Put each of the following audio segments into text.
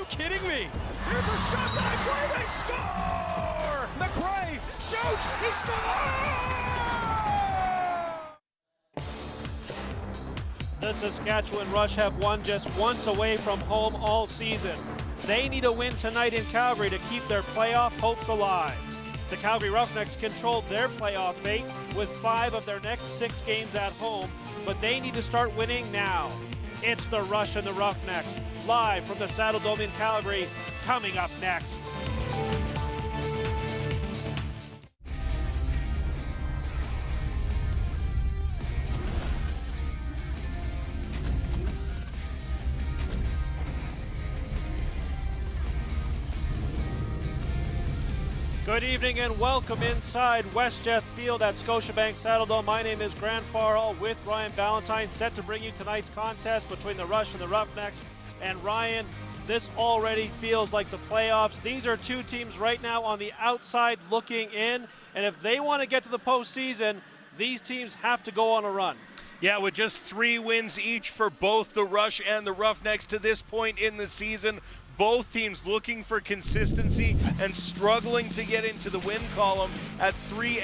you kidding me? Here's a shot by McRae, they score! McRae shoots, he scores! The Saskatchewan Rush have won just once away from home all season. They need a win tonight in Calgary to keep their playoff hopes alive. The Calgary Roughnecks controlled their playoff fate with 5 of their next 6 games at home, but they need to start winning now. It's the Rush and the Roughnecks, live from the Saddle Dome in Calgary, coming up next. Good evening and welcome inside WestJet Field at Scotiabank Saddledome. My name is Grant Farhall with Ryan Ballantyne, set to bring you tonight's contest between the Rush and the Roughnecks. And Ryan, this already feels like the playoffs. These are two teams right now on the outside looking in, and if they want to get to the postseason, these teams have to go on a run. Yeah, with just 3 wins each for both the Rush and the Roughnecks to this point in the season. Both teams looking for consistency and struggling to get into the win column at 3-8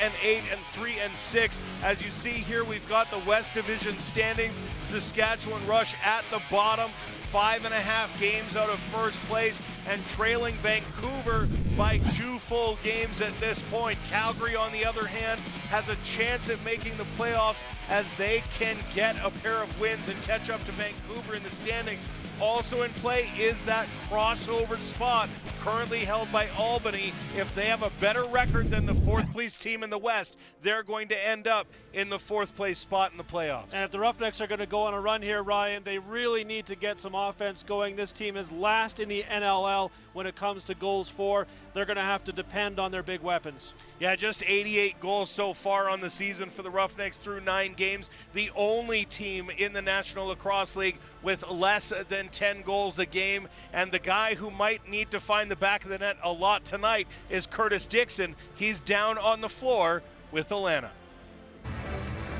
and 3-6. As you see here, we've got the West Division standings. Saskatchewan Rush at the bottom, 5.5 games out of first place and trailing Vancouver by 2 full games at this point. Calgary, on the other hand, has a chance at making the playoffs as they can get a pair of wins and catch up to Vancouver in the standings. Also in play is that crossover spot currently held by Albany. If they have a better record than the 4th place team in the West, they're going to end up in the 4th place spot in the playoffs. And if the Roughnecks are going to go on a run here, Ryan, they really need to get some offense going. This team is last in the NLL when it comes to goals for. They're going to have to depend on their big weapons. Yeah, just 88 goals so far on the season for the Roughnecks through 9 games. The only team in the National Lacrosse League with less than 10 goals a game. And the guy who might need to find the back of the net a lot tonight is Curtis Dixon. He's down on the floor with Alana.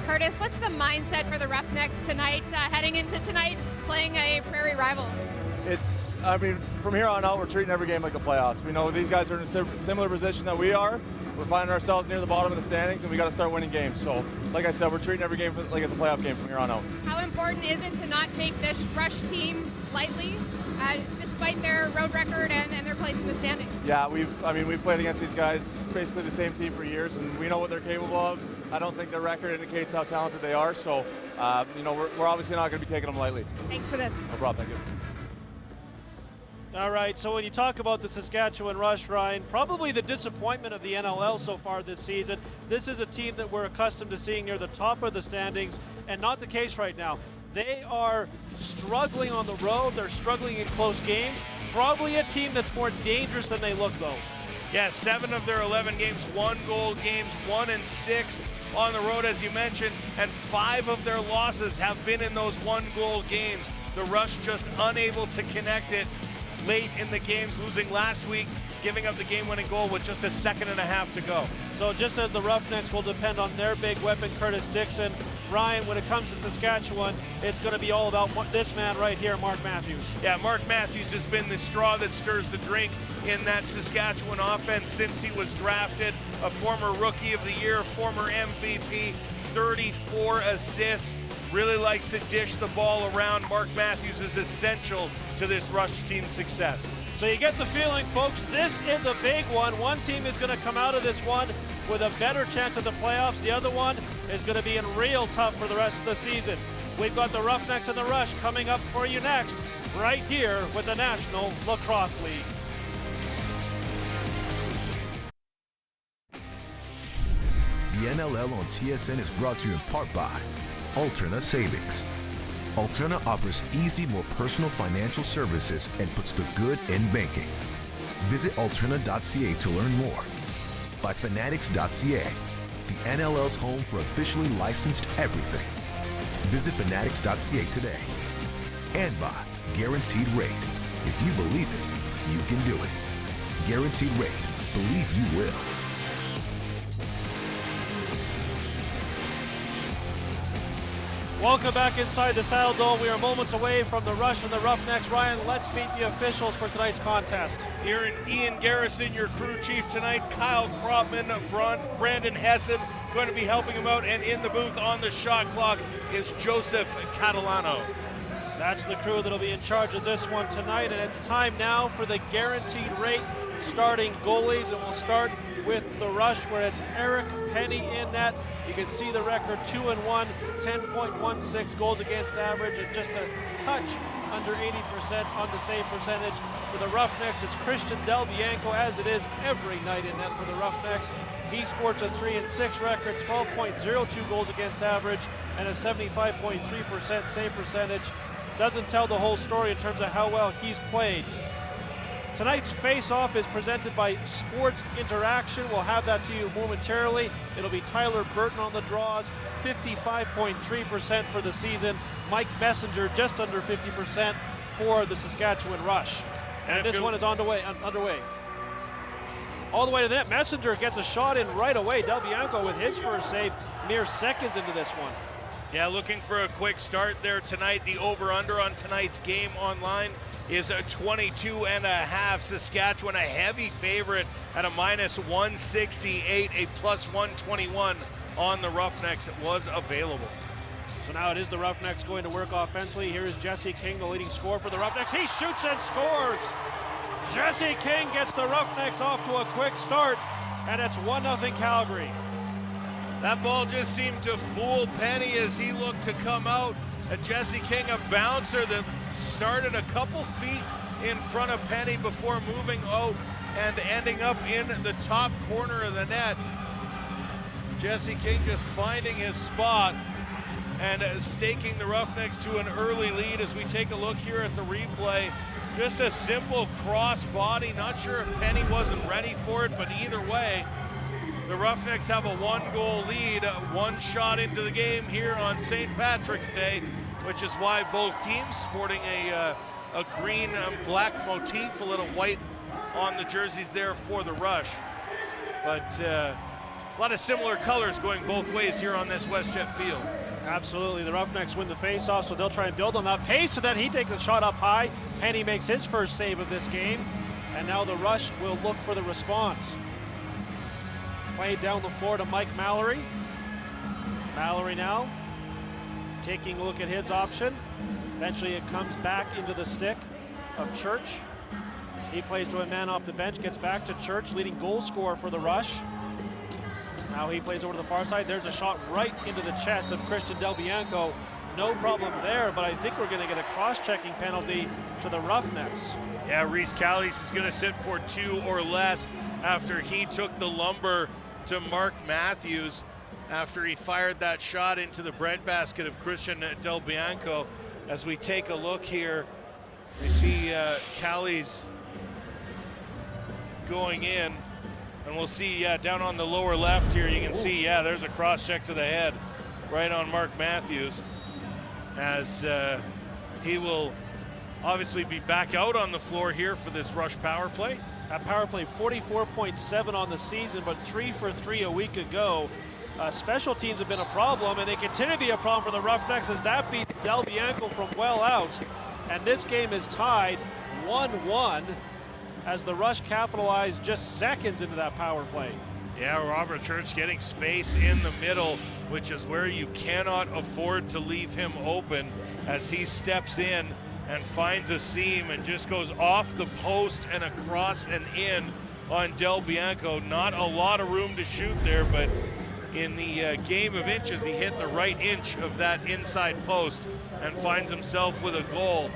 Curtis, what's the mindset for the Roughnecks tonight, heading into tonight, playing a Prairie rival? From here on out, we're treating every game like the playoffs. We know these guys are in a similar position that we are. We're finding ourselves near the bottom of the standings, and we got to start winning games. So, like I said, we're treating every game like it's a playoff game from here on out. How important is it to not take this Rush team lightly, despite their road record and their place in the standings? Yeah, we've played against these guys, basically the same team for years, and we know what they're capable of. I don't think their record indicates how talented they are. So, we're obviously not going to be taking them lightly. Thanks for this. No problem. Thank you. All right, so when you talk about the Saskatchewan Rush, Ryan, probably the disappointment of the NLL so far this season. This is a team that we're accustomed to seeing near the top of the standings, and not the case right now. They are struggling on the road. They're struggling in close games. Probably a team that's more dangerous than they look, though. Yeah, 7 of their 11 games, 1-goal games, 1-6 on the road, as you mentioned, and 5 of their losses have been in those 1-goal games. The Rush just unable to connect it late in the games, losing last week, giving up the game-winning goal with just a 2.5 to go. So just as the Roughnecks will depend on their big weapon, Curtis Dixon, Ryan, when it comes to Saskatchewan, it's going to be all about this man right here, Mark Matthews. Yeah, Mark Matthews has been the straw that stirs the drink in that Saskatchewan offense since he was drafted. A former Rookie of the Year, former MVP, 34 assists, really likes to dish the ball around. Mark Matthews is essential to this Rush team's success. So you get the feeling, folks, this is a big one. One team is going to come out of this one with a better chance at the playoffs. The other one is going to be in real tough for the rest of the season. We've got the Roughnecks and the Rush coming up for you next, right here with the National Lacrosse League. The NLL on TSN is brought to you in part by Alterna Savings. Alterna offers easy, more personal financial services and puts the good in banking. Visit alterna.ca to learn more. By Fanatics.ca, the NLL's home for officially licensed everything. Visit Fanatics.ca today. And by Guaranteed Rate. If you believe it, you can do it. Guaranteed Rate. Believe you will. Welcome back inside the Saddle Dome. We are moments away from the Rush and the Roughnecks. Ryan, let's meet the officials for tonight's contest. Here in Ian Garrison, your crew chief tonight, Kyle Kropman, Brandon Hessen going to be helping him out, and in the booth on the shot clock is Joseph Catalano. That's the crew that'll be in charge of this one tonight, and it's time now for the guaranteed rate starting goalies, and we'll start with the Rush, where it's Eric Penny in net. You can see the record 2-1, 10.16 goals against average, and just a touch under 80% on the save percentage. For the Roughnecks, it's Christian Del Bianco, as it is every night in net for the Roughnecks. He sports a 3-6 record, 12.02 goals against average, and a 75.3% save percentage. Doesn't tell the whole story in terms of how well he's played. Tonight's face-off is presented by Sports Interaction. We'll have that to you momentarily. It'll be Tyler Burton on the draws, 55.3% for the season. Mike Messenger just under 50% for the Saskatchewan Rush. And this one is underway. All the way to the net. Messenger gets a shot in right away. Del Bianco with his first save, mere seconds into this one. Yeah, looking for a quick start there tonight. The over-under on tonight's game online is a 22.5. Saskatchewan, a heavy favorite at a -168, a +121 on the Roughnecks. It was available. So now it is the Roughnecks going to work offensively. Here is Jesse King, the leading scorer for the Roughnecks. He shoots and scores. Jesse King gets the Roughnecks off to a quick start, and it's 1-0 Calgary. That ball just seemed to fool Penny as he looked to come out. Jesse King, a bouncer that started a couple feet in front of Penny before moving out and ending up in the top corner of the net. Jesse King just finding his spot and staking the Roughnecks to an early lead. As we take a look here at the replay, just a simple cross body. Not sure if Penny wasn't ready for it, but either way, the Roughnecks have a 1-goal lead, one shot into the game here on St. Patrick's Day, which is why both teams sporting a green and black motif, a little white on the jerseys there for the Rush. But a lot of similar colors going both ways here on this WestJet field. Absolutely, the Roughnecks win the face-off, so they'll try and build on that. Pace to that, he takes a shot up high. Penny makes his first save of this game, and now the Rush will look for the response. Played down the floor to Mike Mallory. Mallory now taking a look at his option. Eventually it comes back into the stick of Church. He plays to a man off the bench, gets back to Church, leading goal scorer for the Rush. Now he plays over to the far side. There's a shot right into the chest of Christian Del Bianco. No problem there, but I think we're going to get a cross-checking penalty to the Roughnecks. Yeah, Reese Callies is going to sit for 2 or less after he took the lumber to Mark Matthews after he fired that shot into the breadbasket of Christian Del Bianco. As we take a look here, we see Callies going in, and we'll see down on the lower left here, you can see, there's a cross-check to the head right on Mark Matthews, as he will obviously be back out on the floor here for this Rush power play. That power play 44.7 on the season, but 3 for 3 a week ago. Special teams have been a problem, and they continue to be a problem for the Roughnecks as that beats Del Bianco from well out. And this game is tied 1-1 as the Rush capitalized just seconds into that power play. Yeah, Robert Church getting space in the middle, which is where you cannot afford to leave him open, as he steps in and finds a seam and just goes off the post and across and in on Del Bianco. Not a lot of room to shoot there, but in the game of inches, he hit the right inch of that inside post and finds himself with a goal.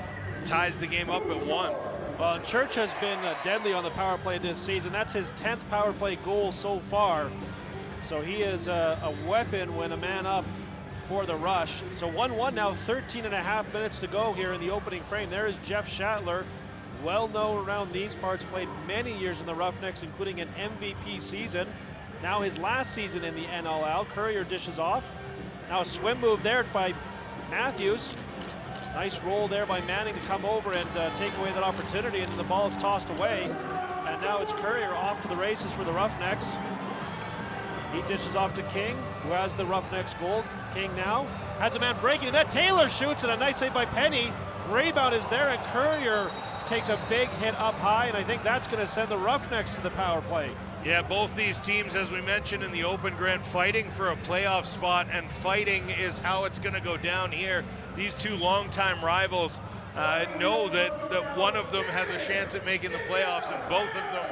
Ties the game up at 1. Well, Church has been deadly on the power play this season. That's his 10th power play goal so far. So he is a weapon when a man up for the Rush. So 1-1 now, 13.5 minutes to go here in the opening frame. There is Jeff Shatler, well known around these parts, played many years in the Roughnecks, including an MVP season. Now his last season in the NLL. Courier dishes off. Now a swim move there by Matthews. Nice roll there by Manning to come over and take away that opportunity, and the ball is tossed away. And now it's Courier off to the races for the Roughnecks. He dishes off to King, who has the Roughnecks goal. King now has a man breaking that. Taylor shoots, and a nice save by Penny. Rebound is there, and Courier takes a big hit up high, and I think that's going to send the Roughnecks to the power play. Yeah, both these teams, as we mentioned in the open, Grant, fighting for a playoff spot, and fighting is how it's going to go down here. These two longtime rivals know that one of them has a chance at making the playoffs, and both of them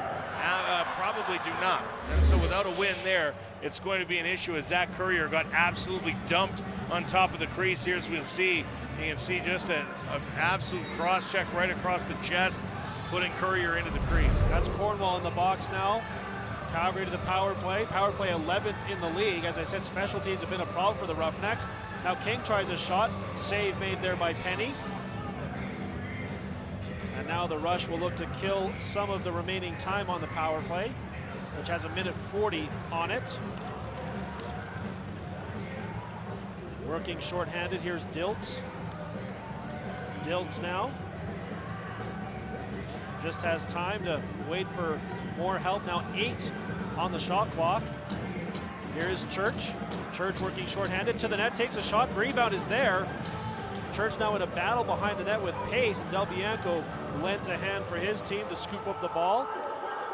probably do not. And so without a win there, it's going to be an issue, as Zach Courier got absolutely dumped on top of the crease here, as we'll see. You can see just an absolute cross-check right across the chest, putting Courier into the crease. That's Cornwall in the box now. Calgary to the power play. Power play 11th in the league. As I said, specialties have been a problem for the Roughnecks. Now King tries a shot. Save made there by Penny. And now the Rush will look to kill some of the remaining time on the power play, which has 1:40 on it. Working shorthanded, here's Dilts. Dilts now just has time to wait for more help. Now 8 on the shot clock. Here's Church. Church working shorthanded to the net, takes a shot, rebound is there. Church now in a battle behind the net with pace, and Del Bianco lends a hand for his team to scoop up the ball.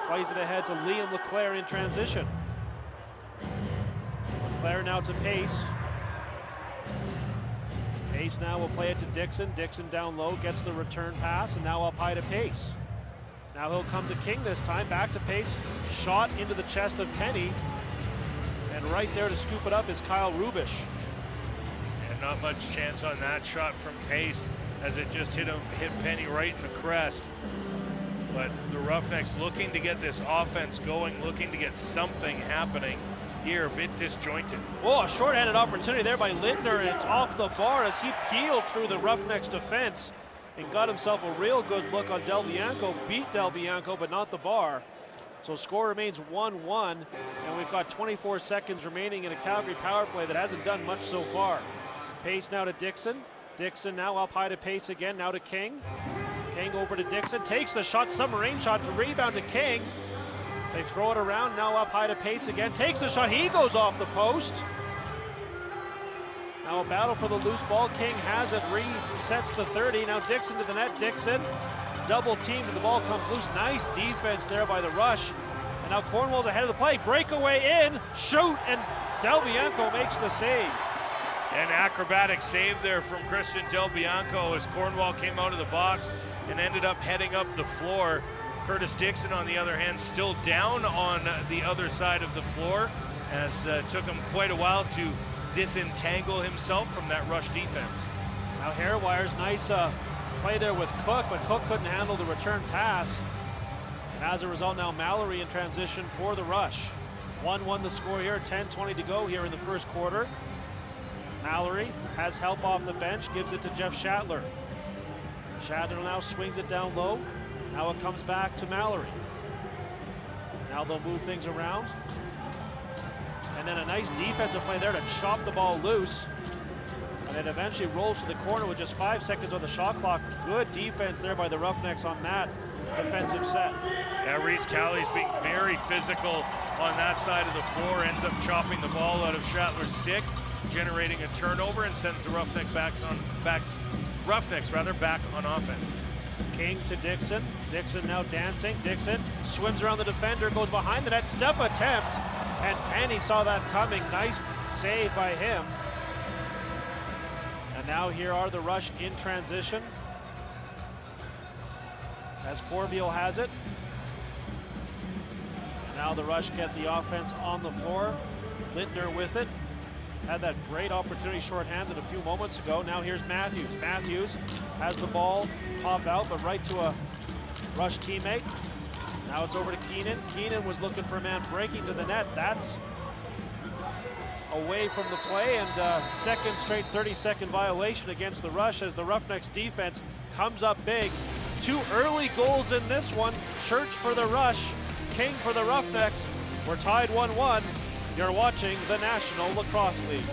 Plays it ahead to Liam Leclerc in transition. Leclerc now to Pace. Pace now will play it to Dixon. Dixon down low, gets the return pass, and now up high to Pace. Now he'll come to King this time, back to Pace. Shot into the chest of Penny. And right there to scoop it up is Kyle Rubish. And not much chance on that shot from Pace, as it just hit Penny right in the crest. But the Roughnecks looking to get this offense going, looking to get something happening here, a bit disjointed. Oh, a short-handed opportunity there by Lindner, and it's off the bar as he peeled through the Roughnecks defense and got himself a real good look on Del Bianco, beat Del Bianco, but not the bar. So score remains 1-1, and we've got 24 seconds remaining in a Calgary power play that hasn't done much so far. Pace now to Dixon. Dixon now up high to Pace again, now to King. King over to Dixon, takes the shot, submarine shot to rebound to King. They throw it around, now up high to Pace again, takes the shot, he goes off the post. Now a battle for the loose ball, King has it, resets the 30, now Dixon to the net, Dixon. Double teamed and the ball comes loose, nice defense there by the Rush. And now Cornwall's ahead of the play, breakaway in, shoot, and Del Bianco makes the save. An acrobatic save there from Christian Del Bianco as Cornwall came out of the box and ended up heading up the floor. Curtis Dixon, on the other hand, still down on the other side of the floor, as took him quite a while to disentangle himself from that Rush defense. Now Hairwire's nice play there with Cook, but Cook couldn't handle the return pass. And as a result, now Mallory in transition for the Rush. 1-1 the score here, 10:20 to go here in the first quarter. Mallory has help off the bench, gives it to Jeff Shatler. Shatler now swings it down low. Now it comes back to Mallory. Now they'll move things around. And then a nice defensive play there to chop the ball loose. And it eventually rolls to the corner with just 5 seconds on the shot clock. Good defense there by the Roughnecks on that defensive set. Yeah, Reese Cowley's being very physical on that side of the floor, ends up chopping the ball out of Shatler's stick, generating a turnover, and sends the Roughnecks back on offense. King to Dixon. Dixon now dancing. Dixon swims around the defender, goes behind the net, step attempt, and Penny saw that coming. Nice save by him. And now here are the Rush in transition, as Corbeil has it. And now the Rush get the offense on the floor. Lindner with it. Had that great opportunity shorthanded a few moments ago. Now here's Matthews. Matthews has the ball pop out, but right to a Rush teammate. Now it's over to Keenan. Keenan was looking for a man breaking to the net. That's away from the play, and second straight 30-second violation against the Rush as the Roughnecks defense comes up big. 2 early goals in this one. Church for the Rush, King for the Roughnecks. We're tied 1-1. You're watching the National Lacrosse League.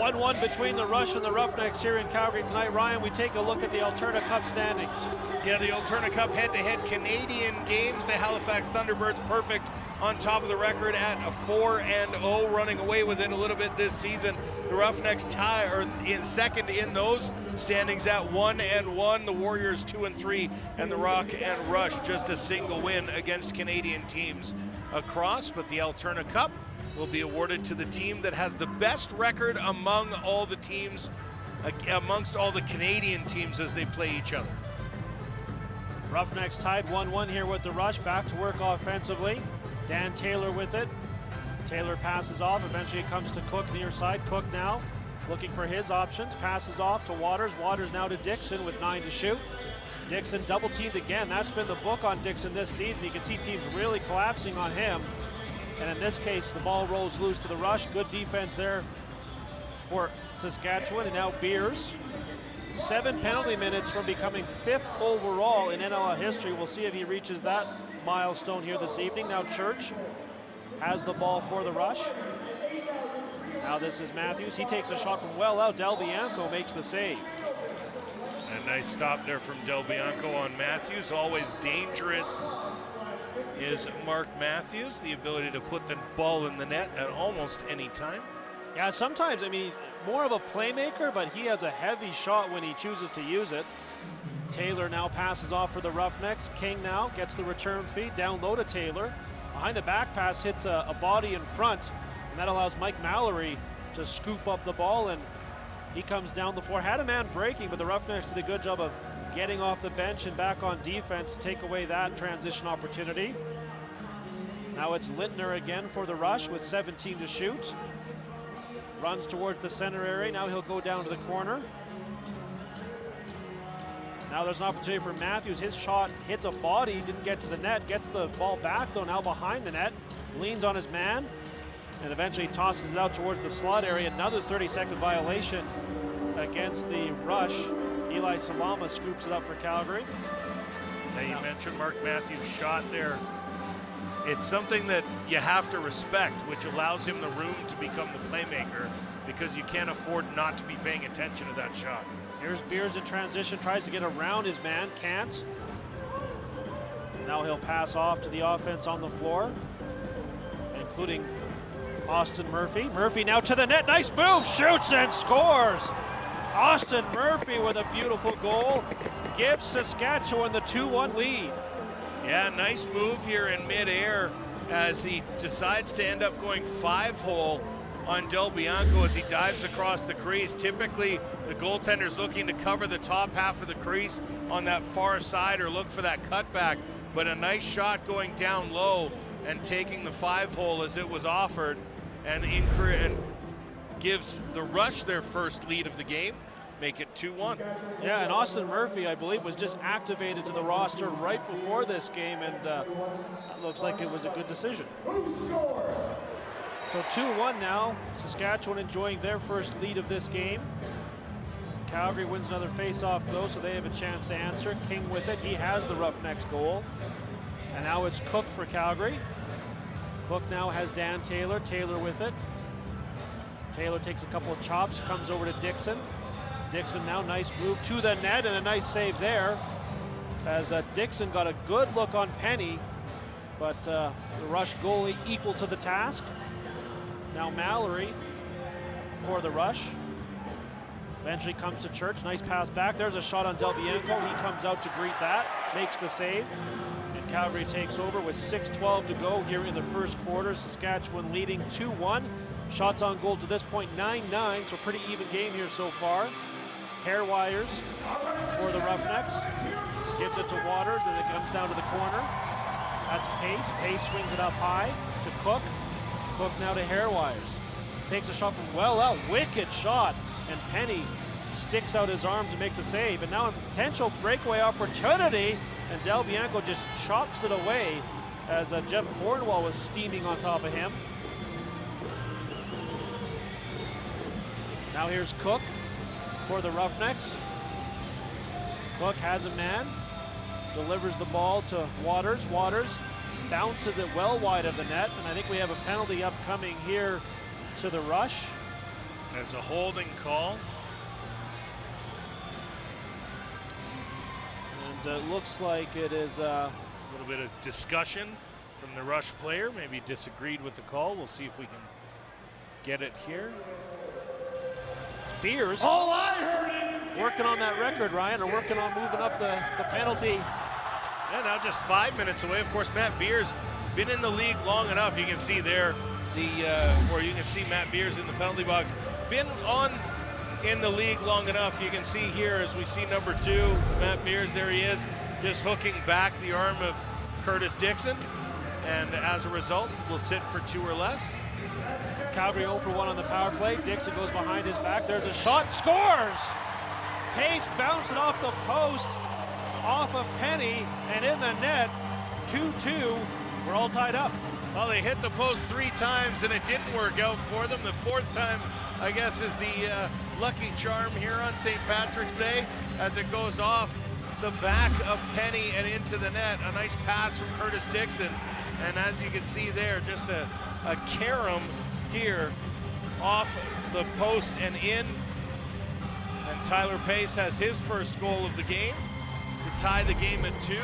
1-1 between the Rush and the Roughnecks here in Calgary tonight. Ryan, we take a look at the Alberta Cup standings. Yeah, the Alberta Cup head-to-head Canadian games. The Halifax Thunderbirds perfect on top of the record at a 4-0, running away with it a little bit this season. The Roughnecks in second in those standings at 1-1. The Warriors 2-3, and the Rock and Rush just a single win against Canadian teams across. But the Alberta Cup will be awarded to the team that has the best record among all the teams, amongst all the Canadian teams as they play each other. Roughnecks tied 1-1 here with the Rush. Back to work offensively. Dan Taylor with it. Taylor passes off. Eventually it comes to Cook near side. Cook now looking for his options. Passes off to Waters. Waters now to Dixon with 9 to shoot. Dixon double teamed again. That's been the book on Dixon this season. You can see teams really collapsing on him. And in this case, the ball rolls loose to the Rush. Good defense there for Saskatchewan. And now Beers. 7 penalty minutes from becoming 5th overall in NLL history. We'll see if he reaches that milestone here this evening. Now Church has the ball for the Rush. Now this is Matthews. He takes a shot from well out. Del Bianco makes the save. A nice stop there from Del Bianco on Matthews. Always dangerous is Mark Matthews. The ability to put the ball in the net at almost any time. Yeah, sometimes, I mean, more of a playmaker, but he has a heavy shot when he chooses to use it. Taylor now passes off for the Roughnecks. King now gets the return feed down low to Taylor. Behind the back pass hits a body in front, and that allows Mike Mallory to scoop up the ball, and he comes down the floor. Had a man breaking, but the Roughnecks did a good job of getting off the bench and back on defense to take away that transition opportunity. Now it's Lintner again for the Rush with 17 to shoot. Runs towards the center area. Now he'll go down to the corner. Now there's an opportunity for Matthews. His shot hits a body, didn't get to the net. Gets the ball back though, now behind the net. Leans on his man and eventually tosses it out towards the slot area. Another 30-second violation against the Rush. Eli Salama scoops it up for Calgary. Now you mentioned Mark Matthews' shot there. It's something that you have to respect, which allows him the room to become the playmaker, because you can't afford not to be paying attention to that shot. Here's Beers in transition, tries to get around his man, can't. Now he'll pass off to the offense on the floor, including Austin Murphy. Murphy now to the net, nice move, shoots and scores! Austin Murphy with a beautiful goal gives Saskatchewan the 2-1 lead. Yeah, nice move here in midair as he decides to end up going 5-hole on Del Bianco as he dives across the crease. Typically, the goaltender's looking to cover the top half of the crease on that far side or look for that cutback, but a nice shot going down low and taking the 5-hole as it was offered, and gives the Rush their first lead of the game. Make it 2-1. Yeah, and Austin Murphy, I believe, was just activated to the roster right before this game, and it looks like it was a good decision. So 2-1 now. Saskatchewan enjoying their first lead of this game. Calgary wins another face-off though, so they have a chance to answer. King with it. He has the Roughnecks goal. And now it's Cook for Calgary. Cook now has Dan Taylor. Taylor with it. Taylor takes a couple of chops, comes over to Dixon. Dixon now, nice move to the net and a nice save there as Dixon got a good look on Penny, but the Rush goalie equal to the task. Now Mallory for the Rush. Eventually comes to Church, nice pass back. There's a shot on Del Bianco. He comes out to greet that, makes the save. And Calgary takes over with 6:12 to go here in the first quarter. Saskatchewan leading 2-1. Shots on goal to this point, 9-9, so pretty even game here so far. Hair wires for the Roughnecks. Gives it to Waters, and it comes down to the corner. That's Pace. Pace swings it up high to Cook. Cook now to Hair wires. Takes a shot from well out. Wicked shot. And Penny sticks out his arm to make the save. And now a potential breakaway opportunity. And Del Bianco just chops it away as Jeff Cornwall was steaming on top of him. Now here's Cook for the Roughnecks. Cook has a man, delivers the ball to Waters. Waters bounces it well wide of the net, and I think we have a penalty upcoming here to the Rush. There's a holding call. And it looks like it is A little bit of discussion from the Rush player. Maybe disagreed with the call. We'll see if we can get it here. Beers All I heard is working on that record, Ryan, or working on moving up the penalty. Yeah, now just 5 minutes away. Of course, Matt Beers been in the league long enough. You can see there or you can see Matt Beers in the penalty box. Been on in the league long enough. You can see here as we see number 2, Matt Beers. There he is, just hooking back the arm of Curtis Dixon, and as a result, will sit for 2 or less. Calgary 0 for 1 on the power play. Dixon goes behind his back. There's a shot, scores! Pace bouncing off the post, off of Penny, and in the net. 2-2. We're all tied up. Well, they hit the post 3 times and it didn't work out for them. The 4th time, I guess, is the lucky charm here on St. Patrick's Day as it goes off the back of Penny and into the net. A nice pass from Curtis Dixon. And as you can see there, just a carom here off the post and in. And Tyler Pace has his first goal of the game to tie the game at 2.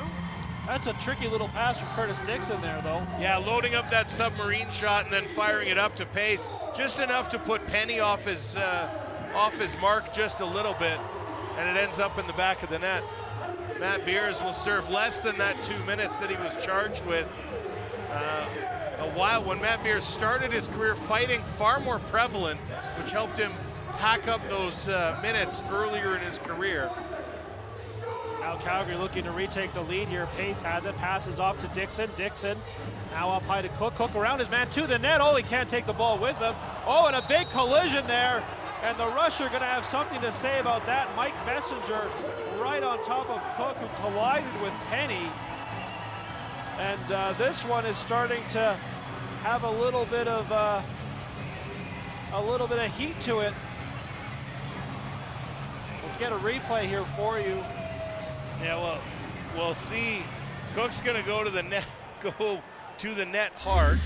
That's a tricky little pass from Curtis Dixon there, though. Yeah, loading up that submarine shot and then firing it up to Pace, just enough to put Penny off his mark just a little bit, and it ends up in the back of the net. Matt Beers will serve less than that 2 minutes that he was charged with. A while when Matt Beers started his career, fighting far more prevalent, which helped him pack up those minutes earlier in his career. Now Calgary looking to retake the lead here. Pace has it, passes off to Dixon. Dixon now up high to Cook. Cook around his man to the net. Oh, he can't take the ball with him. Oh, and a big collision there. And the Rush are going to have something to say about that. Mike Messenger right on top of Cook, who collided with Penny. And this one is starting to have a little bit of heat to it. We'll get a replay here for you. Yeah, well, we'll see. Cook's going to go to the net hard.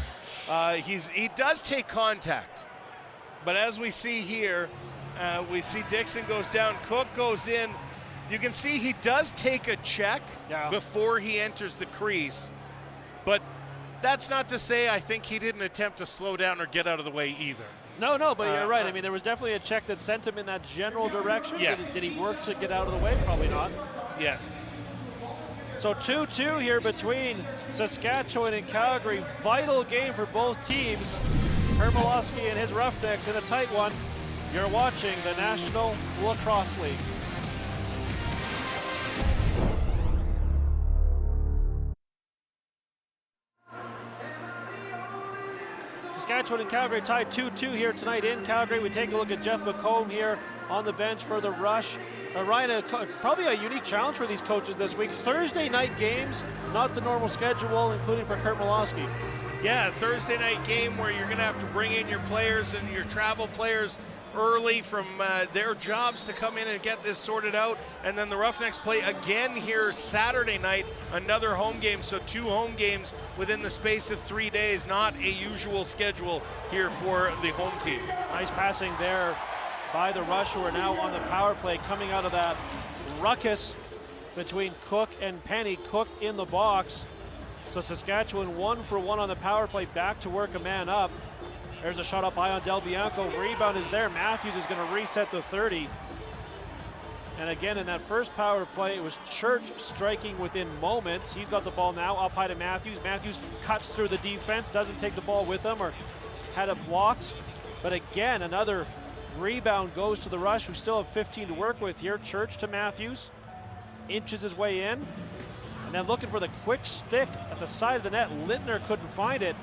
He does take contact, but as we see here, we see Dixon goes down, Cook goes in. You can see he does take a check before he enters the crease, but that's not to say I think he didn't attempt to slow down or get out of the way either. No, but you're right. I mean, there was definitely a check that sent him in that general direction. Yes. Did he work to get out of the way? Probably not. Yeah. So 2-2 here between Saskatchewan and Calgary. Vital game for both teams. Herb Miloski and his Roughnecks in a tight one. You're watching the National Lacrosse League. Saskatchewan and Calgary tied 2-2 here tonight in Calgary. We take a look at Jeff McComb here on the bench for the Rush. Ryan, probably a unique challenge for these coaches this week. Thursday night games, not the normal schedule, including for Kurt Miloski. Yeah, Thursday night game where you're going to have to bring in your players and your travel players early from their jobs to come in and get this sorted out. And then the Roughnecks play again here Saturday night, another home game. So 2 home games within the space of 3 days. Not a usual schedule here for the home team. Nice passing there by the Rush, who are now on the power play, coming out of that ruckus between Cook and Penny. Cook in the box. So Saskatchewan 1 for 1 on the power play, back to work a man up. There's a shot up high on Del Bianco. Rebound is there. Matthews is going to reset the 30. And again, in that first power play, it was Church striking within moments. He's got the ball now up high to Matthews. Matthews cuts through the defense, doesn't take the ball with him or had it blocked. But again, another rebound goes to the Rush, who still have 15 to work with here. Church to Matthews, inches his way in. And then looking for the quick stick at the side of the net. Lintner couldn't find it.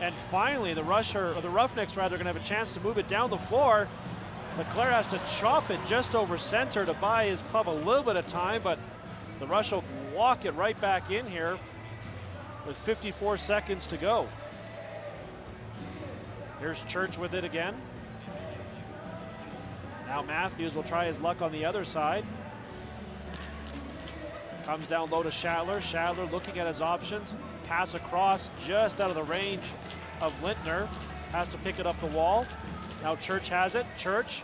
And finally, the Roughnecks rather, going to have a chance to move it down the floor. Leclerc has to chop it just over center to buy his club a little bit of time, but the Rush will walk it right back in here with 54 seconds to go. Here's Church with it again. Now Matthews will try his luck on the other side. Comes down low to Schattler. Schattler looking at his options. Pass across just out of the range of Lintner. Has to pick it up the wall. Now Church has it. Church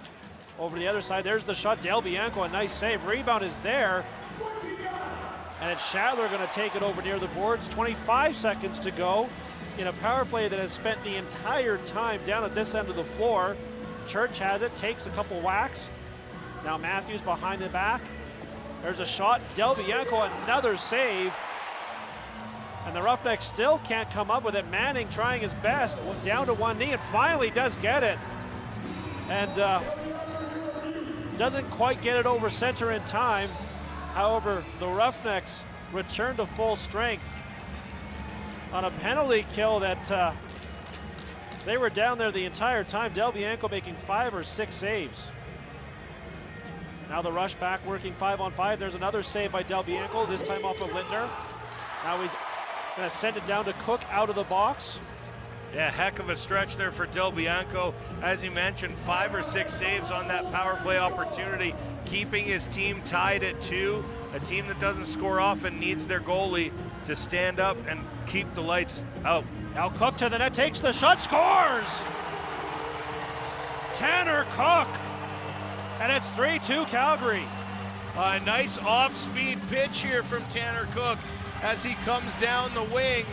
over the other side. There's the shot. Del Bianco, a nice save. Rebound is there. And it's Shadler going to take it over near the boards. 25 seconds to go in a power play that has spent the entire time down at this end of the floor. Church has it, takes a couple whacks. Now Matthews behind the back. There's a shot. Del Bianco, another save. And the Roughnecks still can't come up with it. Manning trying his best, down to one knee, and finally does get it. And doesn't quite get it over center in time. However, the Roughnecks return to full strength on a penalty kill that they were down there the entire time. Del Bianco making 5 or 6 saves. Now the Rush back working 5-on-5. There's another save by Del Bianco, this time off of Lindner. Now he's going to send it down to Cook out of the box. Yeah, heck of a stretch there for Del Bianco. As you mentioned, 5 or 6 saves on that power play opportunity, keeping his team tied at 2. A team that doesn't score often needs their goalie to stand up and keep the lights out. Now Cook to the net, takes the shot, scores! Tanner Cook! And it's 3-2 Calgary. A nice off-speed pitch here from Tanner Cook as he comes down the wing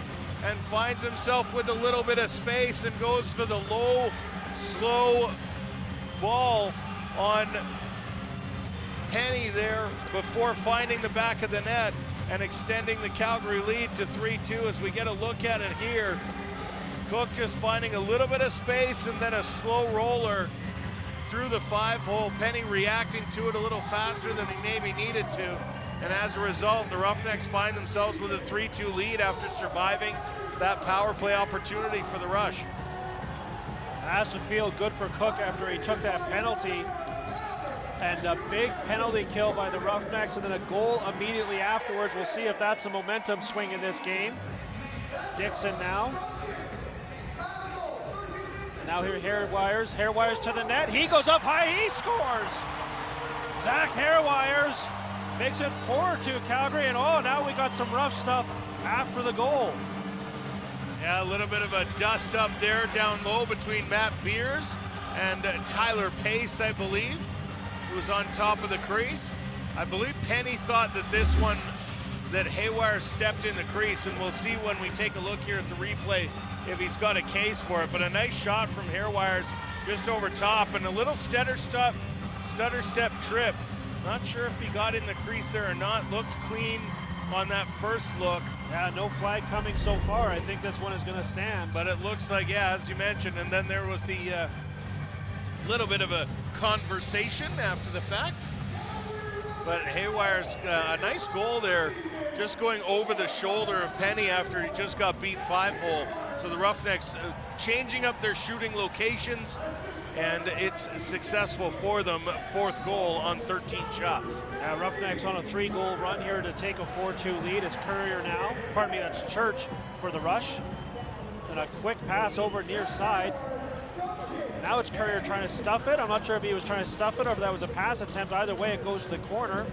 and finds himself with a little bit of space and goes for the low, slow ball on Penny there before finding the back of the net and extending the Calgary lead to 3-2 as we get a look at it here. Cook just finding a little bit of space and then a slow roller through the 5-hole. Penny reacting to it a little faster than he maybe needed to. And as a result, the Roughnecks find themselves with a 3-2 lead after surviving that power play opportunity for the Rush. Has to feel good for Cook after he took that penalty. And a big penalty kill by the Roughnecks and then a goal immediately afterwards. We'll see if that's a momentum swing in this game. Dixon now. Now here Hairwires. Hairwires to the net. He goes up high. He scores. Zach Hairwires makes it 4-2 Calgary. And oh, now we got some rough stuff after the goal. Yeah, a little bit of a dust up there down low between Matt Beers and Tyler Pace, I believe, who was on top of the crease. I believe Penny thought that this one, that Haywire stepped in the crease, and we'll see when we take a look here at the replay if he's got a case for it. But a nice shot from Hairwires just over top, and a little stutter step trip. Not sure if he got in the crease there or not. Looked clean on that first look. Yeah, no flag coming so far. I think this one is going to stand. But it looks like, yeah, as you mentioned, and then there was the little bit of a conversation after the fact. But Haywire's a nice goal there, just going over the shoulder of Penny after he just got beat 5-hole. So the Roughnecks changing up their shooting locations, and it's successful for them. 4th goal on 13 shots. Yeah, Roughnecks on a 3-goal run here to take a 4-2 lead. It's Courier now. Pardon me, that's Church for the Rush. And a quick pass over near side. Now it's Courier trying to stuff it. I'm not sure if he was trying to stuff it or if that was a pass attempt. Either way, it goes to the corner.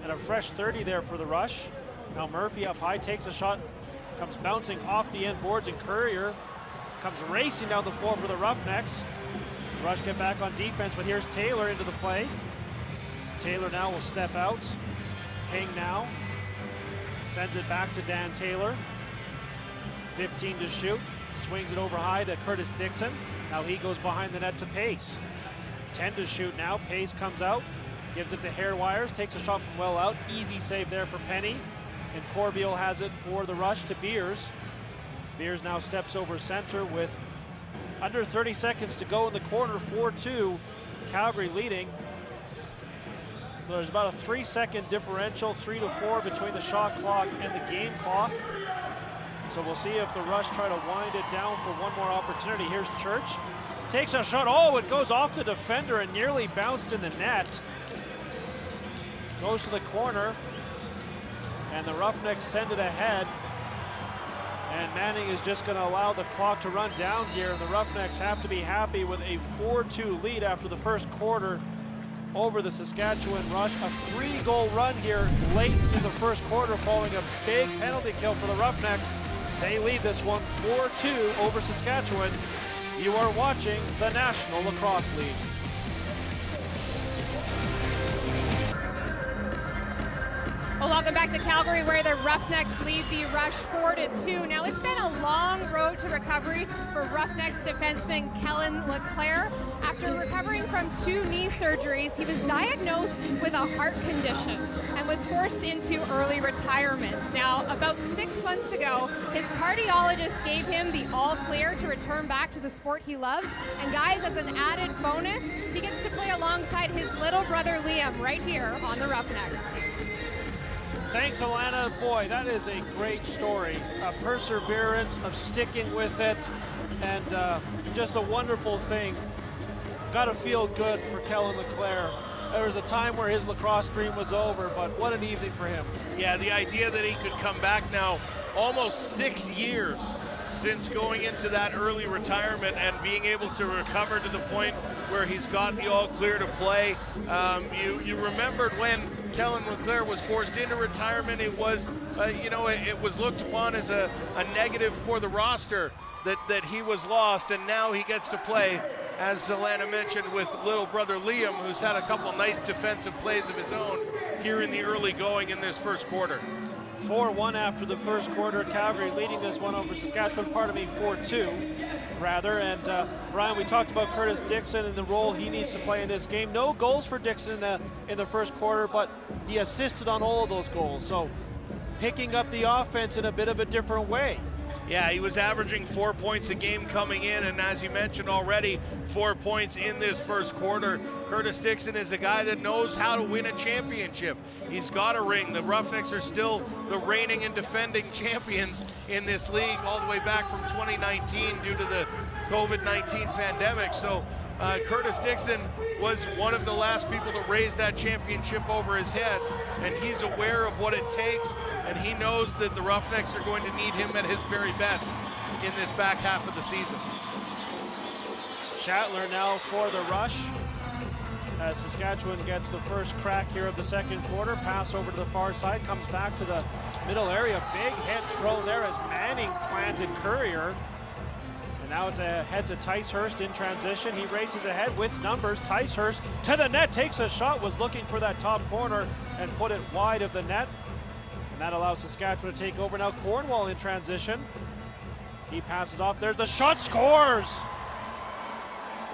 And a fresh 30 there for the Rush. Now Murphy up high, takes a shot, comes bouncing off the end boards, and Courier comes racing down the floor for the Roughnecks. The Rush get back on defense, but here's Taylor into the play. Taylor now will step out. King now sends it back to Dan Taylor. 15 to shoot. Swings it over high to Curtis Dixon. Now he goes behind the net to Pace. 10 to shoot now. Pace comes out, gives it to Hairwires, takes a shot from well out. Easy save there for Penny. And Corbeil has it for the Rush to Beers. Beers now steps over center with under 30 seconds to go in the quarter. 4-2, Calgary leading. So there's about a 3-second differential, 3-4 between the shot clock and the game clock. So we'll see if the Rush try to wind it down for one more opportunity. Here's Church. Takes a shot. Oh, it goes off the defender and nearly bounced in the net. Goes to the corner. And the Roughnecks send it ahead. And Manning is just going to allow the clock to run down here. And the Roughnecks have to be happy with a 4-2 lead after the first quarter over the Saskatchewan Rush. A 3-goal run here late in the first quarter following a big penalty kill for the Roughnecks. They lead this one 4-2 over Saskatchewan. You are watching the National Lacrosse League. Well, welcome back to Calgary, where the Roughnecks lead the Rush 4-2. Now, it's been a long road to recovery for Roughnecks defenseman Kellen LeClaire. After recovering from 2 knee surgeries, he was diagnosed with a heart condition and was forced into early retirement. Now, about 6 months ago, his cardiologist gave him the all clear to return back to the sport he loves. And guys, as an added bonus, he gets to play alongside his little brother Liam right here on the Roughnecks. Thanks, Alana. Boy, that is a great story. A perseverance of sticking with it, and just a wonderful thing. Got to feel good for Kellen LeClaire. There was a time where his lacrosse dream was over, but what an evening for him. Yeah, the idea that he could come back now, almost 6 years since going into that early retirement and being able to recover to the point where he's got the all clear to play. You remembered when Kellen LeClaire was forced into retirement, it was, it was looked upon as a negative for the roster that he was lost, and now he gets to play, as Alana mentioned, with little brother Liam, who's had a couple nice defensive plays of his own here in the early going in this first quarter. 4-1 after the first quarter. Calgary leading this one over Saskatchewan, 4-2 rather. And Brian, we talked about Curtis Dixon and the role he needs to play in this game. No goals for Dixon in the first quarter, but he assisted on all of those goals. So picking up the offense in a bit of a different way. Yeah, he was averaging 4 points a game coming in, and as you mentioned already, 4 points in this first quarter. Curtis Dixon is a guy that knows how to win a championship. He's got a ring. The Roughnecks are still the reigning and defending champions in this league all the way back from 2019 due to the COVID-19 pandemic. So Curtis Dixon was one of the last people to raise that championship over his head, and he's aware of what it takes, and he knows that the Roughnecks are going to need him at his very best in this back half of the season. Shatler now for the Rush, as Saskatchewan gets the first crack here of the second quarter. Pass over to the far side, comes back to the middle area. Big hit throw there as Manning planted Courier. And now it's a head to Ticehurst in transition. He races ahead with numbers. Ticehurst to the net, takes a shot, was looking for that top corner and put it wide of the net. And that allows Saskatchewan to take over. Now Cornwall in transition. He passes off. There's the shot, scores!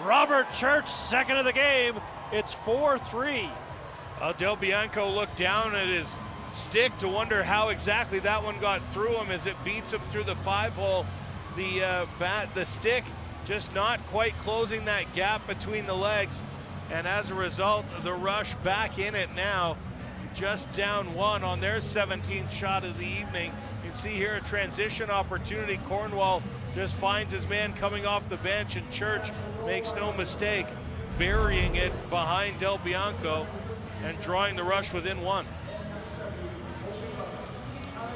Robert Church, second of the game. It's 4-3. Del Bianco looked down at his stick to wonder how exactly that one got through him as it beats him through the 5-hole. The stick just not quite closing that gap between the legs, and as a result, the Rush back in it now, just down 1 on their 17th shot of the evening. You can see here a transition opportunity. Cornwall just finds his man coming off the bench, and Church makes no mistake, burying it behind Del Bianco and drawing the Rush within 1.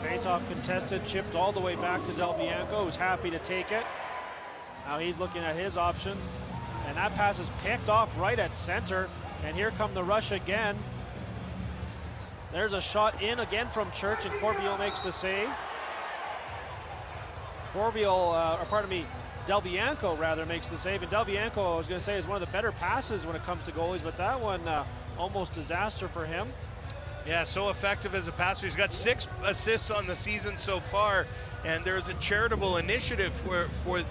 Face-off contested, chipped all the way back to Del Bianco, who's happy to take it. Now he's looking at his options, and that pass is picked off right at center, and here come the Rush again. There's a shot in again from Church, and Corbeil makes the save. Del Bianco rather makes the save, and Del Bianco, I was going to say, is one of the better passes when it comes to goalies, but that one almost disaster for him. Yeah, so effective as a passer. He's got 6 assists on the season so far, and there's a charitable initiative with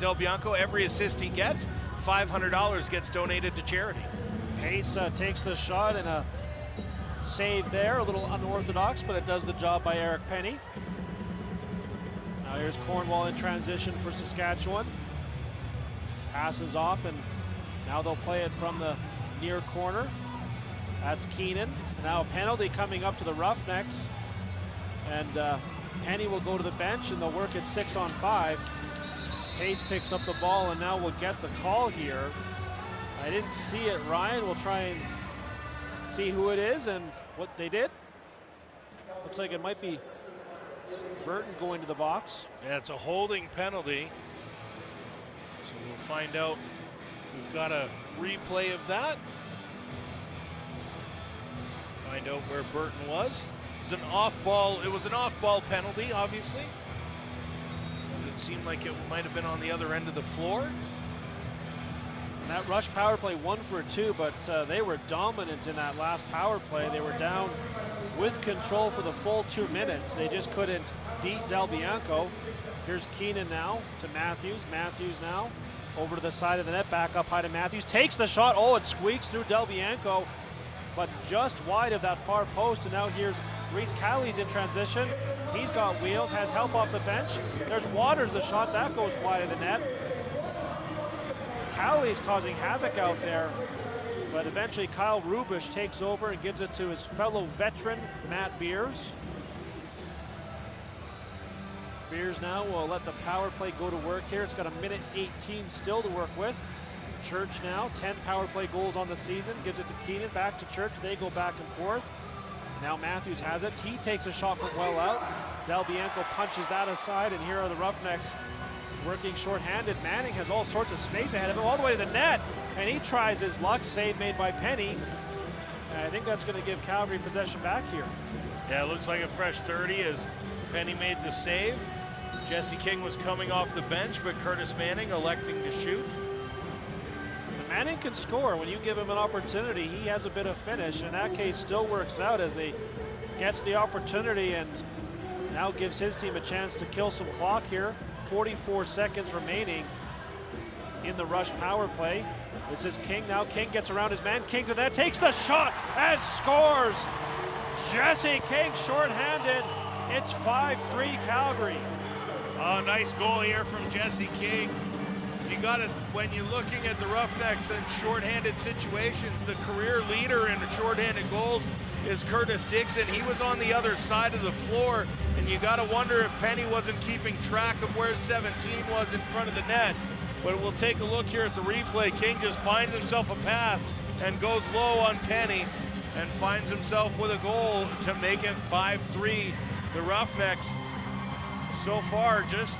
Del Bianco. Every assist he gets, $500 gets donated to charity. Pace takes the shot, and a save there, a little unorthodox, but it does the job by Eric Penny. Now here's Cornwall in transition for Saskatchewan. Passes off, and now they'll play it from the near corner. That's Keenan. Now a penalty coming up to the Roughnecks, and Penny will go to the bench, and they'll work it 6-on-5. Pace picks up the ball, and now we'll get the call here. I didn't see it. Ryan will try and see who it is and what they did. Looks like it might be Burton going to the box. Yeah, it's a holding penalty. So we'll find out if we've got a replay of that. Find out where Burton was. It was an off-ball. It was an off-ball penalty, obviously. As it It seemed like it might have been on the other end of the floor. And that Rush power play 1 for 2, but they were dominant in that last power play. They were down with control for the full 2 minutes. They just couldn't beat Del Bianco. Here's Keenan now to Matthews. Matthews now over to the side of the net, back up high to Matthews. Takes the shot. Oh, it squeaks through Del Bianco, but just wide of that far post. And now here's Reese Calley's in transition. He's got wheels, has help off the bench. There's Waters, the shot, that goes wide of the net. Calley's causing havoc out there, but eventually Kyle Rubish takes over and gives it to his fellow veteran, Matt Beers. Beers now will let the power play go to work here. It's got 1:18 still to work with. Church now, 10 power play goals on the season. Gives it to Keenan, back to Church. They go back and forth. Now Matthews has it. He takes a shot from well out. Del Bianco punches that aside, and here are the Roughnecks working shorthanded. Manning has all sorts of space ahead of him, all the way to the net, and he tries his luck. Save made by Penny. And I think that's going to give Calgary possession back here. Yeah, it looks like a fresh 30 as Penny made the save. Jesse King was coming off the bench, but Curtis Manning electing to shoot. Manning can score when you give him an opportunity. He has a bit of finish. In that case, still works out as he gets the opportunity and now gives his team a chance to kill some clock here. 44 seconds remaining in the Rush power play. This is King now. King gets around his man. King to that, takes the shot and scores. Jesse King shorthanded. It's 5-3 Calgary. Oh, nice goal here from Jesse King. You got it when you're looking at the Roughnecks in shorthanded situations. The career leader in shorthanded goals is Curtis Dixon. He was on the other side of the floor, and you got to wonder if Penny wasn't keeping track of where 17 was in front of the net. But we'll take a look here at the replay. King just finds himself a path and goes low on Penny and finds himself with a goal to make it 5-3. The Roughnecks so far, just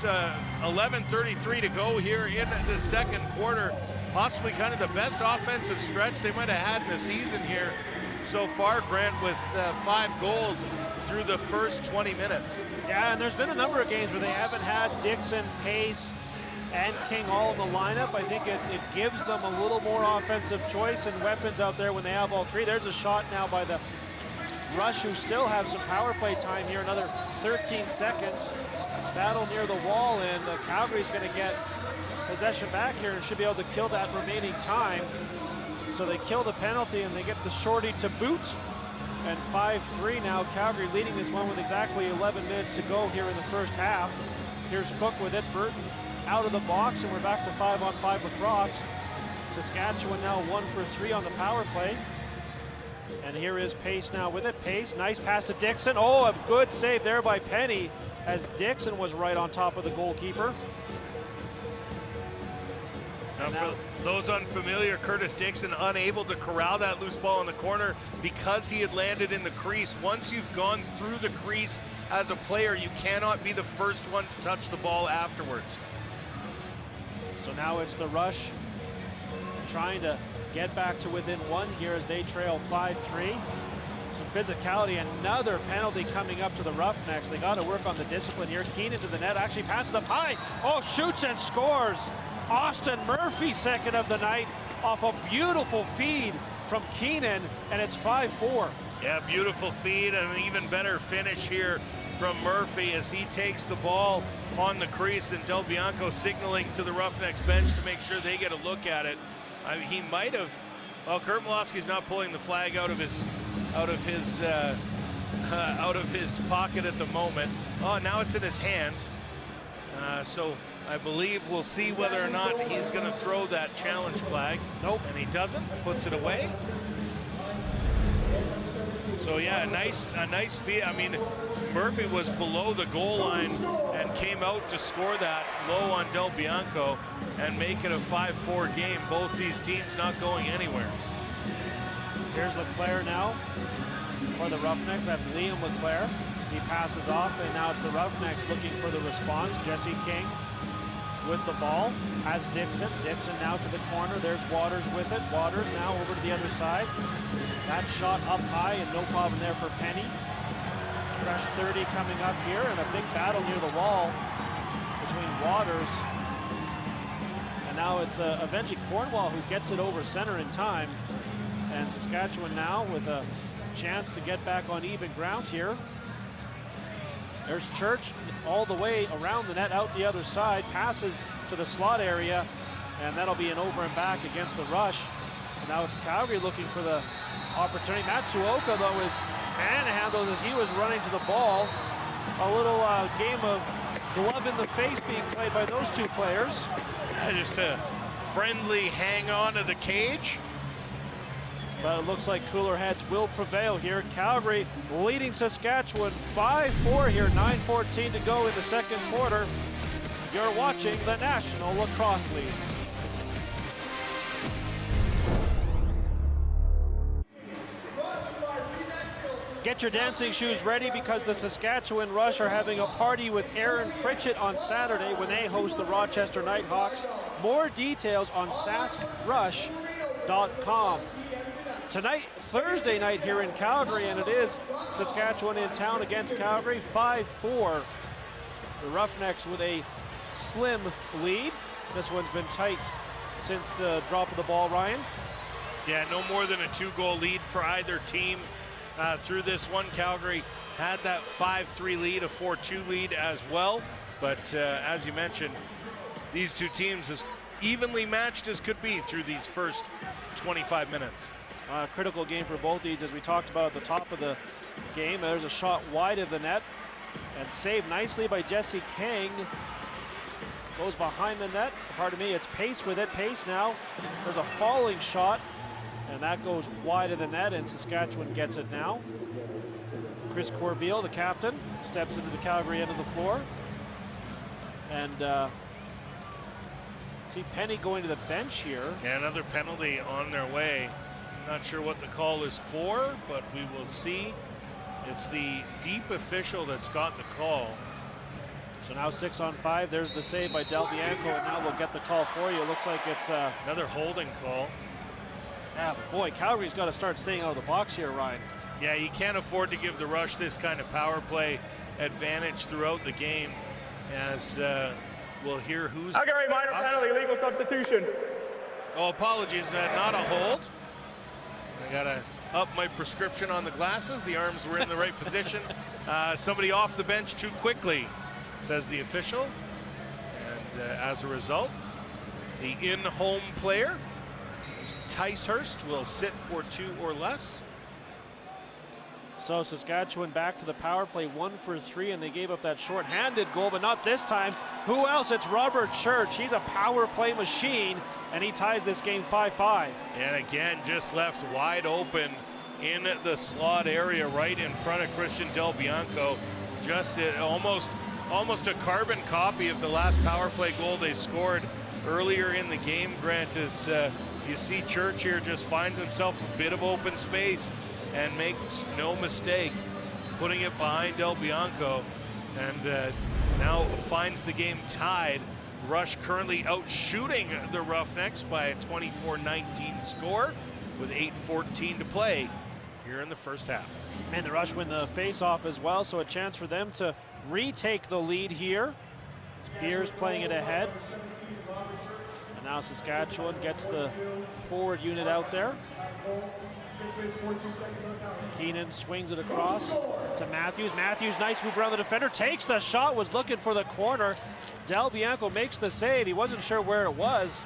11:33 to go here in the second quarter. Possibly kind of the best offensive stretch they might have had in the season here so far, Grant, with 5 goals through the first 20 minutes. Yeah, and there's been a number of games where they haven't had Dixon, Pace, and King all in the lineup. I think it gives them a little more offensive choice and weapons out there when they have all three. There's a shot now by the Rush, who still have some power play time here, another 13 seconds. Battle near the wall, and Calgary's going to get possession back here and should be able to kill that remaining time. So they kill the penalty and they get the shorty to boot. And 5-3 now, Calgary leading this one with exactly 11 minutes to go here in the first half. Here's Cook with it, Burton out of the box, and we're back to 5-on-5 lacrosse. Saskatchewan now 1 for 3 on the power play. And here is Pace now with it. Pace, nice pass to Dixon. Oh, a good save there by Penny, as Dixon was right on top of the goalkeeper. Now, for those unfamiliar, Curtis Dixon unable to corral that loose ball in the corner because he had landed in the crease. Once you've gone through the crease as a player, you cannot be the first one to touch the ball afterwards. So now it's the Rush trying to get back to within 1 here as they trail 5-3. Some physicality, another penalty coming up to the Roughnecks. They got to work on the discipline here. Keenan to the net, actually passes up high. Oh, shoots and scores. Austin Murphy, second of the night, off a beautiful feed from Keenan, and it's 5-4. Yeah, beautiful feed and an even better finish here from Murphy as he takes the ball on the crease, and Del Bianco signaling to the Roughnecks bench to make sure they get a look at it. I mean, he might have, well, Kurt Malosky's not pulling the flag out of his pocket at the moment. Oh, now it's in his hand. So I believe we'll see whether or not he's going to throw that challenge flag. Nope, and he doesn't. Puts it away. So yeah, a nice feed. I mean, Murphy was below the goal line and came out to score that low on Del Bianco and make it a 5-4 game. Both these teams not going anywhere. Here's Leclerc now for the Roughnecks. That's Liam Leclerc. He passes off, and now it's the Roughnecks looking for the response. Jesse King with the ball, has Dixon. Dixon now to the corner. There's Waters with it. Waters now over to the other side. That shot up high, and no problem there for Penny. Fresh 30 coming up here, and a big battle near the wall between Waters. And now it's eventually Cornwall who gets it over center in time. And Saskatchewan now with a chance to get back on even ground here. There's Church all the way around the net, out the other side, passes to the slot area, and that'll be an over and back against the Rush. And now it's Calgary looking for the opportunity. Matsuoka, though, is manhandled as he was running to the ball. A little game of glove in the face being played by those two players. Just a friendly hang on to the cage. But it looks like cooler heads will prevail here. Calgary leading Saskatchewan 5-4 here, 9:14 to go in the second quarter. You're watching the National Lacrosse League. Get your dancing shoes ready because the Saskatchewan Rush are having a party with Aaron Pritchett on Saturday when they host the Rochester Nighthawks. More details on saskrush.com. Tonight, Thursday night here in Calgary, and it is Saskatchewan in town against Calgary, 5-4. The Roughnecks with a slim lead. This one's been tight since the drop of the ball, Ryan. Yeah, no more than a 2-goal lead for either team through this one. Calgary had that 5-3 lead, a 4-2 lead as well. But as you mentioned, these two teams as evenly matched as could be through these first 25 minutes. Critical game for both these, as we talked about at the top of the game. There's a shot wide of the net and saved nicely by Jesse King. Goes behind the net. Pardon me, it's Pace with it. Pace now. There's a falling shot, and that goes wide of the net, and Saskatchewan gets it now. Chris Corbeil, the captain, steps into the Calgary end of the floor. And see Penny going to the bench here. And another penalty on their way. Not sure what the call is for, but we will see. It's the deep official that's got the call. So now 6-on-5. There's the save by Del Bianco, and now we'll get the call for you. It looks like it's another holding call. Yeah, boy, Calgary's got to start staying out of the box here, Ryan. Yeah, you can't afford to give the Rush this kind of power play advantage throughout the game, as we'll hear who's... Calgary minor penalty, legal substitution. Oh, apologies, not a hold. I gotta up my prescription on the glasses. The arms were in the right position. Somebody off the bench too quickly, says the official. And as a result, the in-home player, Ticehurst, will sit for 2 or less. So Saskatchewan back to the power play, 1 for 3, and they gave up that short-handed goal, but not this time. Who else? It's Robert Church. He's a power play machine, and he ties this game 5-5. And again, just left wide open in the slot area right in front of Christian Del Bianco. Just almost a carbon copy of the last power play goal they scored earlier in the game, Grant, as you see Church here just finds himself a bit of open space and makes no mistake putting it behind Del Bianco, and now finds the game tied. Rush currently out shooting the Roughnecks by a 24-19 score with 8:14 to play here in the first half. And the Rush win the face-off as well, so a chance for them to retake the lead here. Spears playing it ahead. And now Saskatchewan gets the forward unit out there. Keenan swings it across to Matthews. Matthews, nice move around the defender, takes the shot, was looking for the corner. Del Bianco makes the save. He wasn't sure where it was,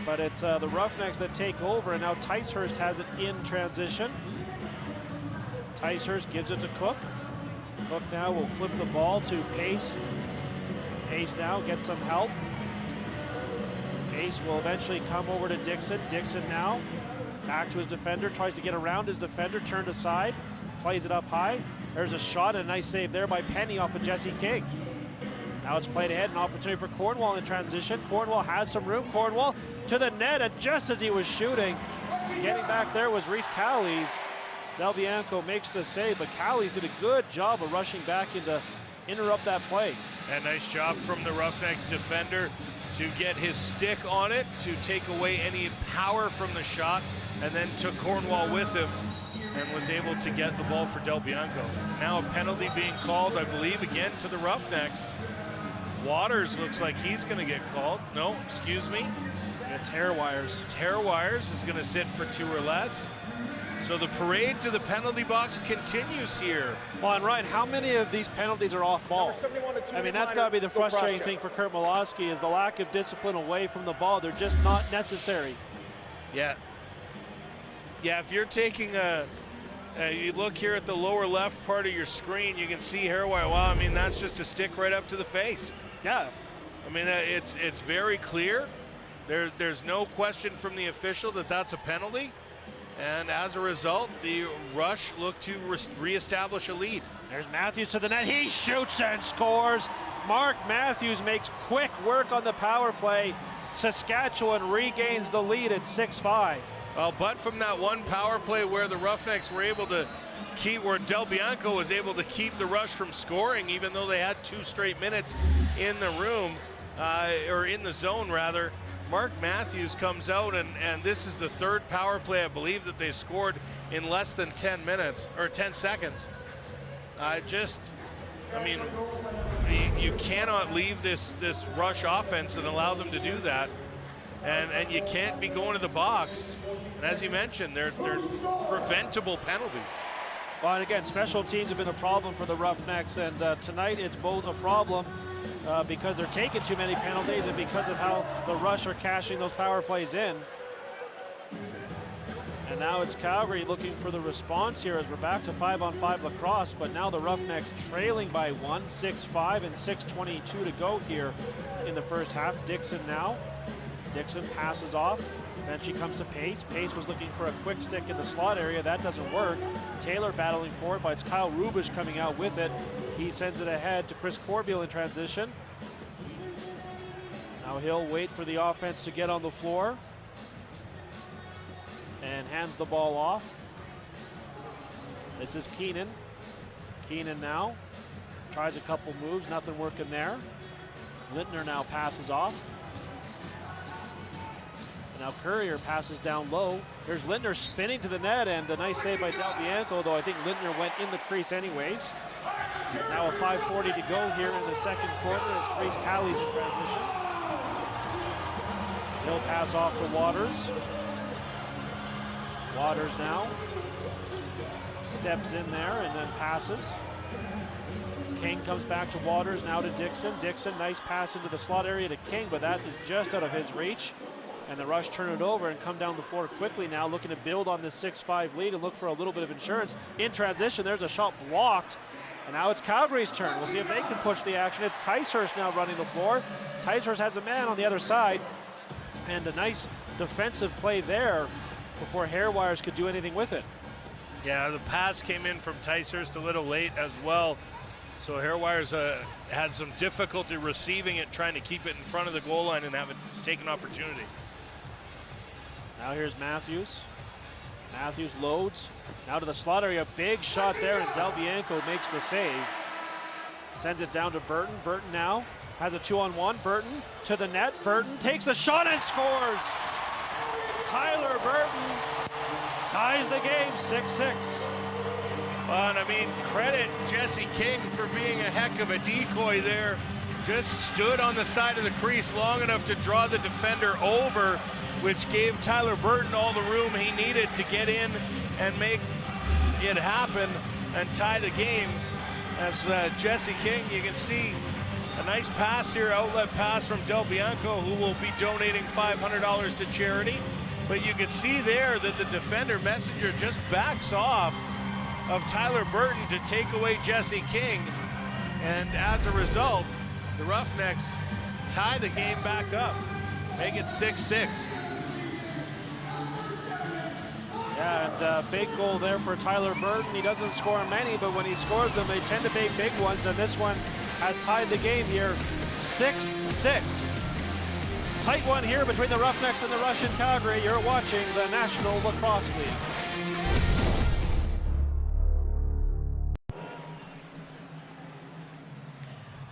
but it's the Roughnecks that take over, and now Ticehurst has it in transition. Ticehurst gives it to Cook. Cook now will flip the ball to Pace. Pace now gets some help. Pace will eventually come over to Dixon. Dixon now back to his defender, tries to get around his defender, turned aside, plays it up high. There's a shot and a nice save there by Penny off of Jesse King. Now it's played ahead, an opportunity for Cornwall in transition. Cornwall has some room. Cornwall to the net, and just as he was shooting, getting back there was Reese Cowleys. Del Bianco makes the save, but Cowleys did a good job of rushing back in to interrupt that play. And nice job from the Roughnecks defender to get his stick on it, to take away any power from the shot, and then took Cornwall with him and was able to get the ball for Del Bianco. Now a penalty being called, I believe, again to the Roughnecks. Waters looks like he's going to get called. No, excuse me. It's Herwires. It's Herwires is going to sit for 2 or less. So the parade to the penalty box continues here. Well, and Ryan, how many of these penalties are off ball? I mean, that's got to be the frustrating thing for Kurt Malosky is the lack of discipline away from the ball. They're just not necessary. Yeah. Yeah, if you're taking you look here at the lower left part of your screen, you can see Herwire. Wow, I mean, that's just a stick right up to the face. Yeah. I mean, it's very clear. There's no question from the official that that's a penalty. And as a result, the Rush look to reestablish a lead. There's Matthews to the net. He shoots and scores. Mark Matthews makes quick work on the power play. Saskatchewan regains the lead at 6-5. Well, but from that one power play where the Roughnecks were able to keep, where Del Bianco was able to keep the Rush from scoring, even though they had 2 straight minutes in the room, or in the zone rather. Mark Matthews comes out, and this is the 3rd power play, I believe, that they scored in less than 10 minutes, or 10 seconds. I mean, you cannot leave this Rush offense and allow them to do that. And you can't be going to the box. And as you mentioned, they're preventable penalties. Well, and again, special teams have been a problem for the Roughnecks, and tonight it's both a problem because they're taking too many penalties and because of how the Rush are cashing those power plays in. And now it's Calgary looking for the response here as we're back to 5-on-5 lacrosse, but now the Roughnecks trailing by 1, 6-5, and 6:22 to go here in the first half. Dixon now. Dixon passes off, then she comes to Pace. Pace was looking for a quick stick in the slot area. That doesn't work. Taylor battling for it, but it's Kyle Rubish coming out with it. He sends it ahead to Chris Corbeil in transition. Now he'll wait for the offense to get on the floor and hands the ball off. This is Keenan. Keenan now tries a couple moves, nothing working there. Lintner now passes off. Now Courier passes down low. There's Lintner spinning to the net, and a nice save by Del Bianco, though I think Lintner went in the crease anyways. Now a 5:40 to go here in the second quarter. It's Reese Callie's in transition. He'll pass off to Waters. Waters now steps in there and then passes. King comes back to Waters, now to Dixon. Dixon, nice pass into the slot area to King, but that is just out of his reach. And the Rush turn it over and come down the floor quickly now, looking to build on this 6-5 lead and look for a little bit of insurance. In transition, there's a shot blocked. And now it's Calgary's turn. We'll see if they can push the action. It's Ticehurst now running the floor. Ticehurst has a man on the other side. And a nice defensive play there before Herwires could do anything with it. Yeah, the pass came in from Ticehurst a little late as well. So Herwires had some difficulty receiving it, trying to keep it in front of the goal line and have it take an opportunity. Now here's Matthews. Matthews loads. Now to the slot area. Big shot there, and Del Bianco makes the save. Sends it down to Burton. Burton now has a 2-on-1. Burton to the net. Burton takes the shot and scores. Tyler Burton ties the game 6-6. Well, and I mean, credit Jesse King for being a heck of a decoy there. Just stood on the side of the crease long enough to draw the defender over, which gave Tyler Burton all the room he needed to get in and make it happen and tie the game. As Jesse King, you can see a nice pass here, outlet pass from Del Bianco, who will be donating $500 to charity. But you can see there that the defender, Messenger, just backs off of Tyler Burton to take away Jesse King. And as a result, the Roughnecks tie the game back up, make it 6-6. Yeah, and big goal there for Tyler Burton. He doesn't score many, but when he scores them, they tend to be big ones, and this one has tied the game here 6-6. Tight one here between the Roughnecks and the Rush in Calgary. You're watching the National Lacrosse League.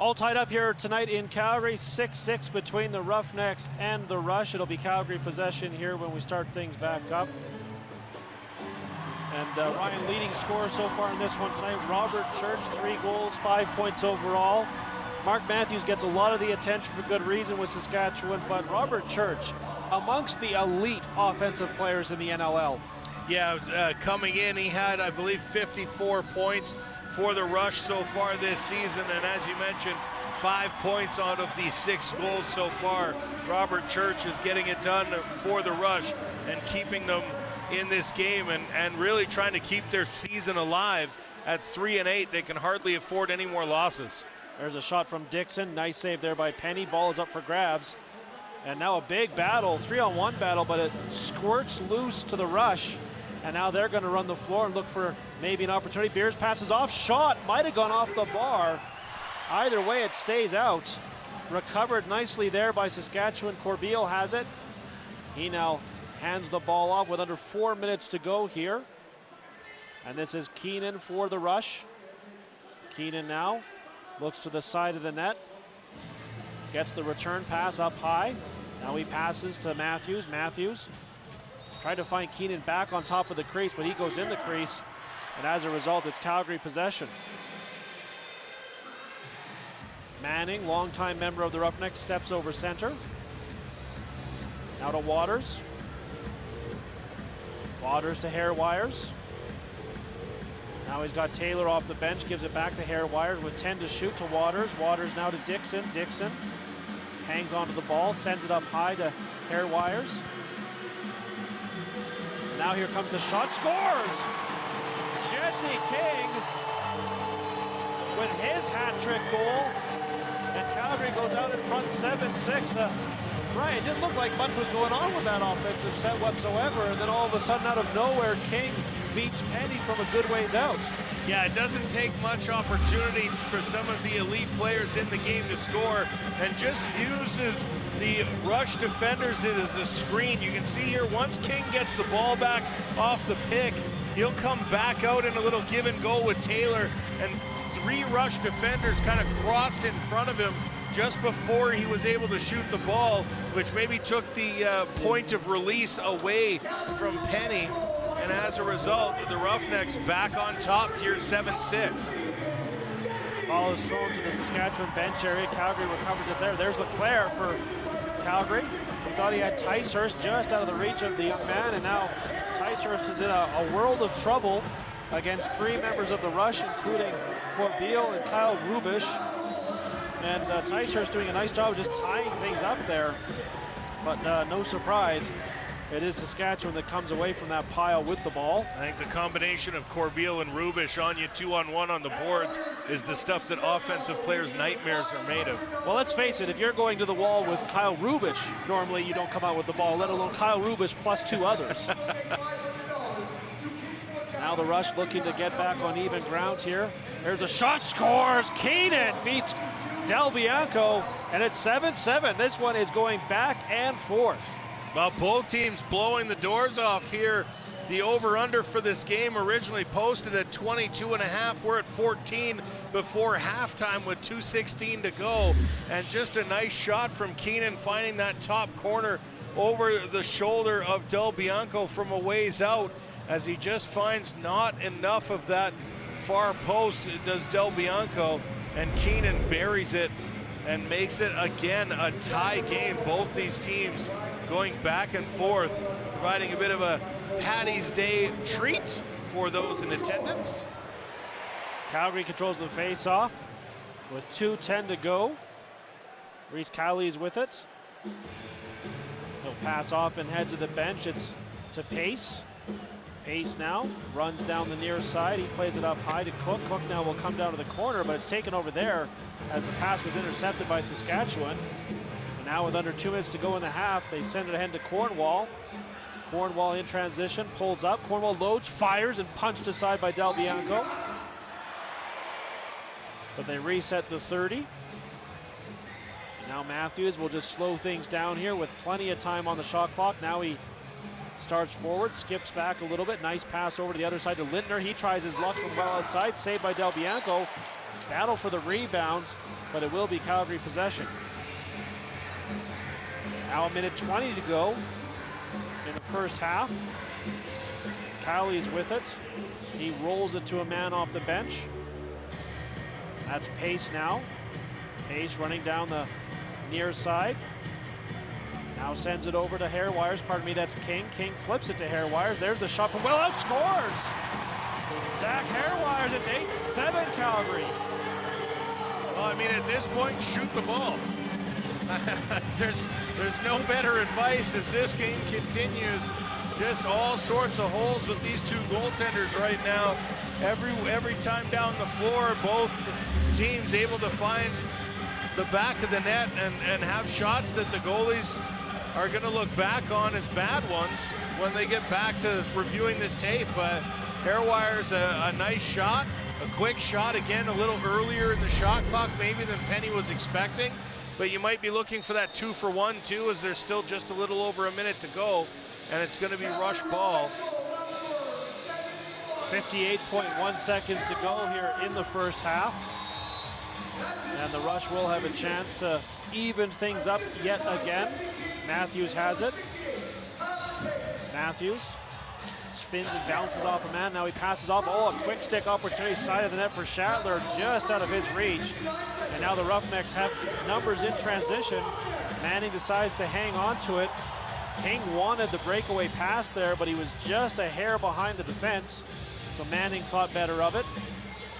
All tied up here tonight in Calgary, 6-6 between the Roughnecks and the Rush. It'll be Calgary possession here when we start things back up. And Ryan, leading scorer so far in this one tonight, Robert Church, 3 goals, 5 points overall. Mark Matthews gets a lot of the attention for good reason with Saskatchewan, but Robert Church, amongst the elite offensive players in the NLL. Yeah, coming in, he had, I believe, 54 points for the Rush so far this season, and as you mentioned, 5 points out of the 6 goals so far. Robert Church is getting it done for the Rush and keeping them in this game and really trying to keep their season alive. At 3-8, they can hardly afford any more losses. There's a shot from Dixon. Nice save there by Penny. Ball is up for grabs. And now a big battle, 3-on-1 battle, but it squirts loose to the Rush. And now they're going to run the floor and look for maybe an opportunity. Beers passes off. Shot might have gone off the bar. Either way, it stays out. Recovered nicely there by Saskatchewan. Corbeil has it. He now hands the ball off with under 4 minutes to go here. And this is Keenan for the Rush. Keenan now looks to the side of the net. Gets the return pass up high. Now he passes to Matthews. Matthews tried to find Keenan back on top of the crease, but he goes in the crease. And as a result, it's Calgary possession. Manning, longtime member of the Roughnecks, steps over center. Now to Waters. Waters to Hairwires. Now he's got Taylor off the bench, gives it back to Hairwires with 10 to shoot to Waters. Waters now to Dixon. Dixon hangs onto the ball, sends it up high to Hairwires. Now here comes the shot, scores! Jesse King with his hat-trick goal. And Calgary goes out in front 7-6. Right, it didn't look like much was going on with that offensive set whatsoever. And then all of a sudden, out of nowhere, King beats Penny from a good ways out. Yeah, it doesn't take much opportunity for some of the elite players in the game to score, and just uses the Rush defenders as a screen. You can see here, once King gets the ball back off the pick, he'll come back out in a little give and go with Taylor, and 3 Rush defenders kind of crossed in front of him just before he was able to shoot the ball, which maybe took the point of release away from Penny. And as a result, the Roughnecks back on top here, 7-6. Ball is thrown to the Saskatchewan bench area. Calgary recovers it there. There's Leclerc for Calgary. He thought he had Ticehurst just out of the reach of the young man, and now Ticehurst is in a world of trouble against 3 members of the Rush, including Corbeil and Kyle Rubish. And Ticehurst doing a nice job of just tying things up there. But no surprise, it is Saskatchewan that comes away from that pile with the ball. I think the combination of Corbeil and Rubish on you 2-on-1 on the boards is the stuff that offensive players' nightmares are made of. Well, let's face it, if you're going to the wall with Kyle Rubish, normally you don't come out with the ball, let alone Kyle Rubish plus 2 others. Now the Rush looking to get back on even ground here. There's a shot, scores! Keenan beats Del Bianco, and it's 7-7. This one is going back and forth. Well, both teams blowing the doors off here. The over-under for this game originally posted at 22.5. We're at 14 before halftime with 2:16 to go. And just a nice shot from Keenan, finding that top corner over the shoulder of Del Bianco from a ways out, as he just finds not enough of that far post, does Del Bianco, and Keenan buries it and makes it again a tie game. Both these teams going back and forth, providing a bit of a Paddy's Day treat for those in attendance. Calgary controls the face-off with 2:10 to go. Reese Cowley's with it. He'll pass off and head to the bench. It's to Pace. Pace now runs down the near side. He plays it up high to Cook. Cook now will come down to the corner, but it's taken over there as the pass was intercepted by Saskatchewan. And now with under 2 minutes to go in the half, they send it ahead to Cornwall. Cornwall in transition, pulls up. Cornwall loads, fires, and punched aside by Del Bianco. But they reset the 30. Now Matthews will just slow things down here with plenty of time on the shot clock. Now he starts forward, skips back a little bit. Nice pass over to the other side to Lintner. He tries his luck from well outside. Saved by Del Bianco. Battle for the rebounds, but it will be Calgary possession. Now a minute 20 to go in the first half. Cowley's with it. He rolls it to a man off the bench. That's Pace now. Pace running down the near side. Now sends it over to Hairwires. Pardon me, that's King. King flips it to Hairwires. There's the shot from well out, scores! Zach Hairwires, it's 8-7 Calgary. Well, I mean, at this point, shoot the ball. There's no better advice as this game continues. Just all sorts of holes with these two goaltenders right now. Every time down the floor, both teams able to find the back of the net and have shots that the goalies are going to look back on as bad ones when they get back to reviewing this tape. But Hairwire's a nice shot, a quick shot, again a little earlier in the shot clock maybe than Penny was expecting. But you might be looking for that 2-for-1 too, as there's still just a little over a minute to go, and it's going to be rush ball. 58.1 seconds to go here in the first half. And the Rush will have a chance to even things up yet again. Matthews has it. Matthews spins and bounces off a man. Now he passes off. Oh, a quick stick opportunity, side of the net for Shatler, just out of his reach. And now the Roughnecks have numbers in transition. Manning decides to hang on to it. King wanted the breakaway pass there, but he was just a hair behind the defense. So Manning thought better of it.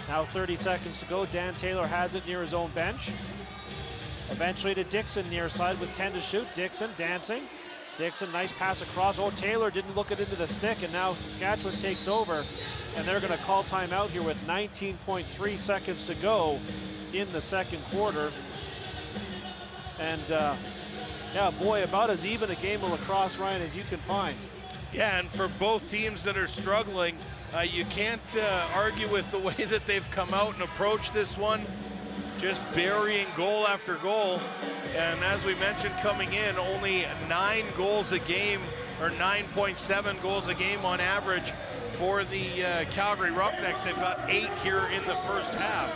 Now 30 seconds to go. Dan Taylor has it near his own bench. Eventually to Dixon near side with 10 to shoot. Dixon dancing. Dixon, nice pass across. Oh, Taylor didn't look it into the stick, and now Saskatchewan takes over. And they're going to call timeout here with 19.3 seconds to go in the second quarter. And yeah, boy, about as even a game of lacrosse, Ryan, as you can find. Yeah, and for both teams that are struggling, you can't argue with the way that they've come out and approached this one, just burying goal after goal. And as we mentioned coming in, only 9 goals a game, or 9.7 goals a game on average for the Calgary Roughnecks. They've got 8 here in the first half.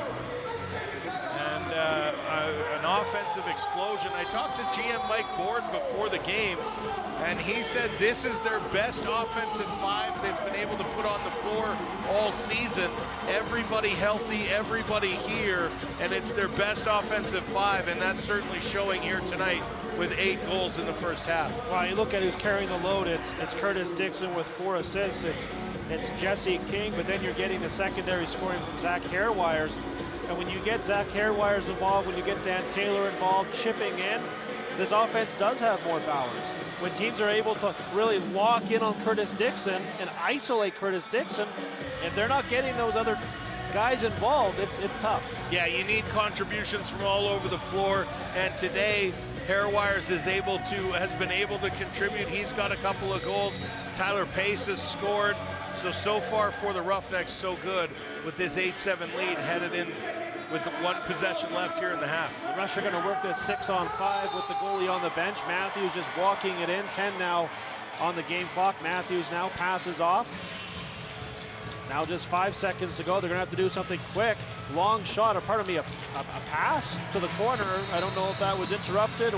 And an offensive explosion. I talked to GM Mike Borden before the game, and he said this is their best offensive 5 they've been able to put on the floor all season. Everybody healthy, everybody here, and it's their best offensive 5, and that's certainly showing here tonight with 8 goals in the first half. Well, you look at who's carrying the load. It's Curtis Dixon with 4 assists. It's Jesse King, but then you're getting the secondary scoring from Zach Hairwires. And when you get Zach Hairwires involved, when you get Dan Taylor involved, chipping in, this offense does have more balance. When teams are able to really lock in on Curtis Dixon and isolate Curtis Dixon, if they're not getting those other guys involved, it's tough. Yeah, you need contributions from all over the floor, and today Hairwires has been able to contribute. He's got a couple of goals. Tyler Pace has scored. So far for the Roughnecks, so good with this 8-7 lead headed in with 1 possession left here in the half. The Rush are going to work this 6-on-5 with the goalie on the bench. Matthews just walking it in. 10 now on the game clock. Matthews now passes off. Now just 5 seconds to go. They're going to have to do something quick. Long shot, or pardon me, a pass to the corner. I don't know if that was interrupted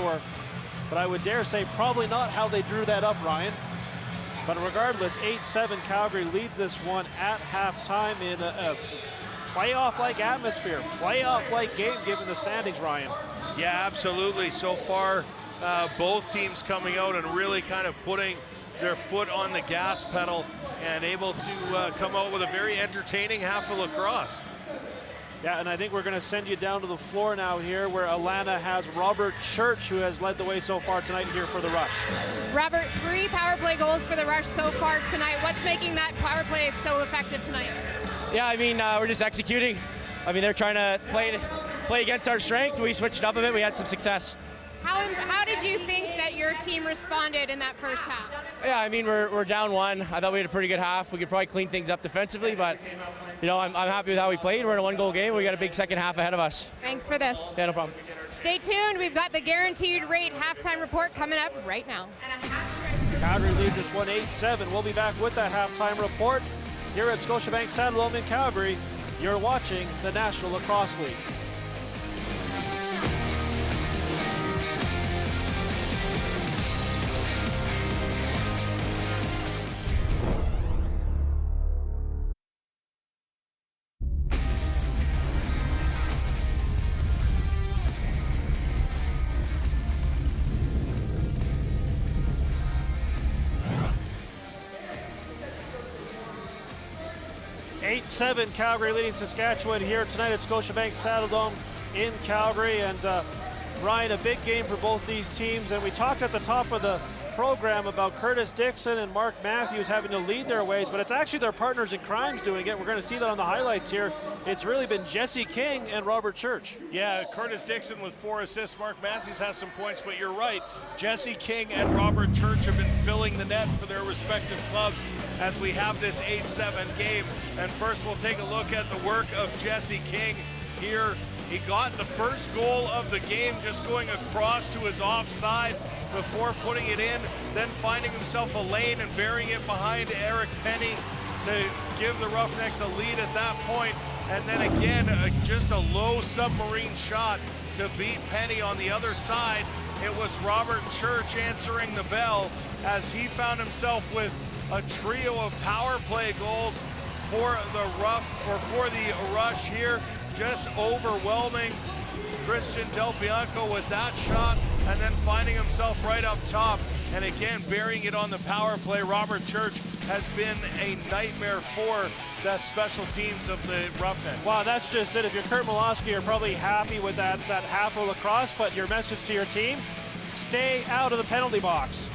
but I would dare say probably not how they drew that up, Ryan. But regardless, 8-7 Calgary leads this one at halftime in a playoff-like atmosphere, playoff-like game given the standings, Ryan. Yeah, absolutely. So far, both teams coming out and really kind of putting their foot on the gas pedal and able to come out with a very entertaining half of lacrosse. Yeah, and I think we're going to send you down to the floor now here where Alana has Robert Church, who has led the way so far tonight here for the Rush. Robert, 3 power play goals for the Rush so far tonight. What's making that power play so effective tonight? Yeah, I mean, we're just executing. I mean, they're trying to play against our strengths. We switched up a bit. We had some success. How did you think that your team responded in that first half? Yeah, I mean, we're down 1. I thought we had a pretty good half. We could probably clean things up defensively, but, you know, I'm happy with how we played. We're in a 1-goal game. We got a big second half ahead of us. Thanks for this. Yeah, no problem. Stay tuned. We've got the Guaranteed Rate halftime report coming up right now. Calgary leads this one 8-7. We'll be back with that halftime report here at Scotiabank Saddledome in Calgary. You're watching the National Lacrosse League. 8-7 Calgary leading Saskatchewan here tonight at Scotiabank Saddledome in Calgary. And Ryan, a big game for both these teams. And we talked at the top of the program about Curtis Dixon and Mark Matthews having to lead their ways, but it's actually their partners in crimes doing it. We're going to see that on the highlights here. It's really been Jesse King and Robert Church. Yeah, Curtis Dixon with 4 assists. Mark Matthews has some points, but you're right. Jesse King and Robert Church have been filling the net for their respective clubs as we have this 8-7 game. And first we'll take a look at the work of Jesse King here. He got the first goal of the game just going across to his offside before putting it in, then finding himself a lane and burying it behind Eric Penny to give the Roughnecks a lead at that point. And then again, just a low submarine shot to beat Penny on the other side. It was Robert Church answering the bell as he found himself with a trio of power play goals for the Rush here. Just overwhelming Christian Del Bianco with that shot, and then finding himself right up top, and again burying it on the power play. Robert Church has been a nightmare for the special teams of the Roughnecks. Wow, that's just it. If you're Kurt Malosky, you're probably happy with that half of lacrosse, but your message to your team, stay out of the penalty box.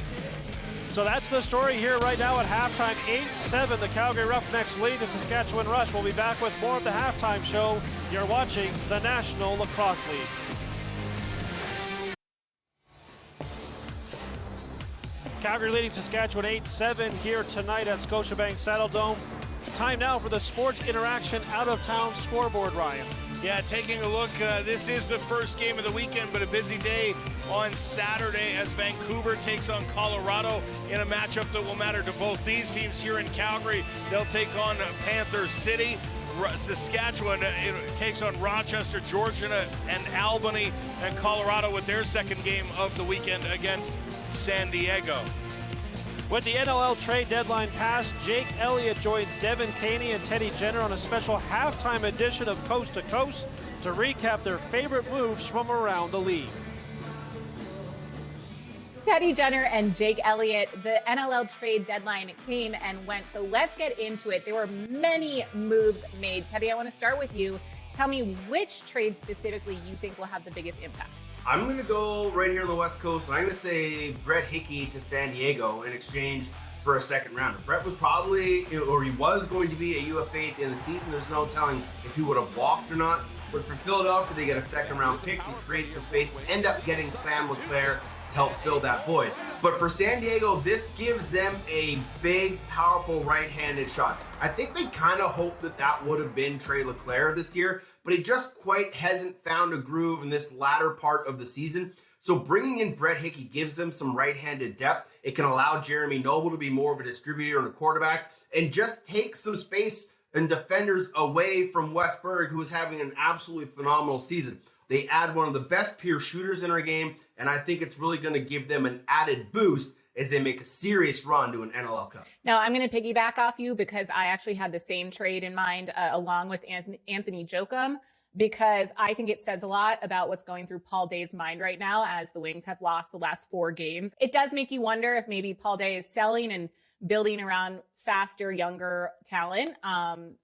So that's the story here right now at halftime. 8-7, the Calgary Roughnecks lead the Saskatchewan Rush. We'll be back with more of the halftime show. You're watching the National Lacrosse League. Calgary leading Saskatchewan 8-7 here tonight at Scotiabank Saddledome. Time now for the Sports Interaction out-of-town scoreboard, Ryan. Yeah, taking a look, this is the first game of the weekend, but a busy day on Saturday as Vancouver takes on Colorado in a matchup that will matter to both these teams here in Calgary. They'll take on Panther City. Saskatchewan takes on Rochester, Georgia, and Albany, and Colorado with their second game of the weekend against San Diego. With the NLL trade deadline passed, Jake Elliott joins Devin Caney and Teddy Jenner on a special halftime edition of Coast to Coast to recap their favorite moves from around the league. Teddy Jenner and Jake Elliott, the NLL trade deadline came and went, so let's get into it. There were many moves made. Teddy, I want to start with you. Tell me which trade specifically you think will have the biggest impact. I'm going to go right here on the West Coast, and I'm going to say Brett Hickey to San Diego in exchange for a second rounder. Brett was probably, or he was going to be a UFA at the end of the season. There's no telling if he would have walked or not. But for Philadelphia, they get a second round pick. They create some space and end up getting Sam LeClaire to help fill that void. But for San Diego, this gives them a big, powerful right-handed shot. I think they kind of hoped that that would have been Trey LeClaire this year, but he just quite hasn't found a groove in this latter part of the season. So bringing in Brett Hickey gives them some right-handed depth. It can allow Jeremy Noble to be more of a distributor and a quarterback and just take some space and defenders away from Westberg, who is having an absolutely phenomenal season. They add one of the best pure shooters in our game, and I think it's really going to give them an added boost as they make a serious run to an NLL Cup. Now, I'm going to piggyback off you because I actually had the same trade in mind along with Anthony Jokum, because I think it says a lot about what's going through Paul Day's mind right now as the Wings have lost the last 4 games. It does make you wonder if maybe Paul Day is selling and building around faster, younger talent.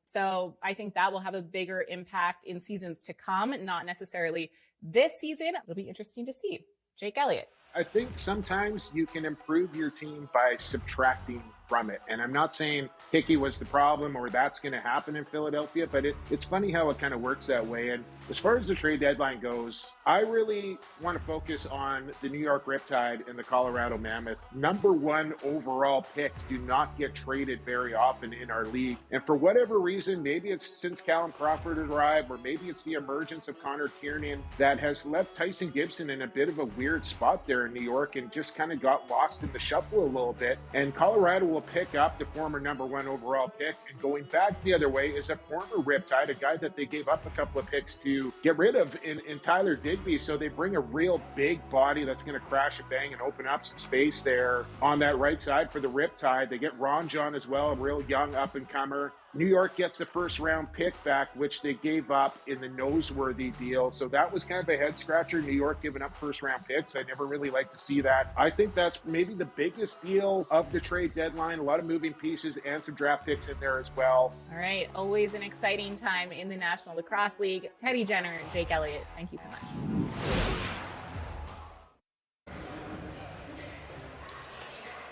So I think that will have a bigger impact in seasons to come, not necessarily this season. It'll be interesting to see. Jake Elliott. I think sometimes you can improve your team by subtracting from it. And I'm not saying Hickey was the problem or that's going to happen in Philadelphia, but it's funny how it kind of works that way. And as far as the trade deadline goes, I really want to focus on the New York Riptide and the Colorado Mammoth. #1 overall picks do not get traded very often in our league. And for whatever reason, maybe it's since Callum Crawford arrived, or maybe it's the emergence of Connor Tiernan that has left Tyson Gibson in a bit of a weird spot there in New York and just kind of got lost in the shuffle a little bit. And Colorado will pick up the former #1 overall pick. And going back the other way is a former Riptide, a guy that they gave up a couple of picks to get rid of in Tyler Digby. So they bring a real big body that's going to crash and bang and open up some space there on that right side for the Riptide. They get Ron John as well, a real young up-and-comer. New York gets the first round pick back, which they gave up in the Noseworthy deal. So that was kind of a head scratcher. New York giving up first round picks. I never really like to see that. I think that's maybe the biggest deal of the trade deadline. A lot of moving pieces and some draft picks in there as well. All right. Always an exciting time in the National Lacrosse League. Teddy Jenner, Jake Elliott, thank you so much.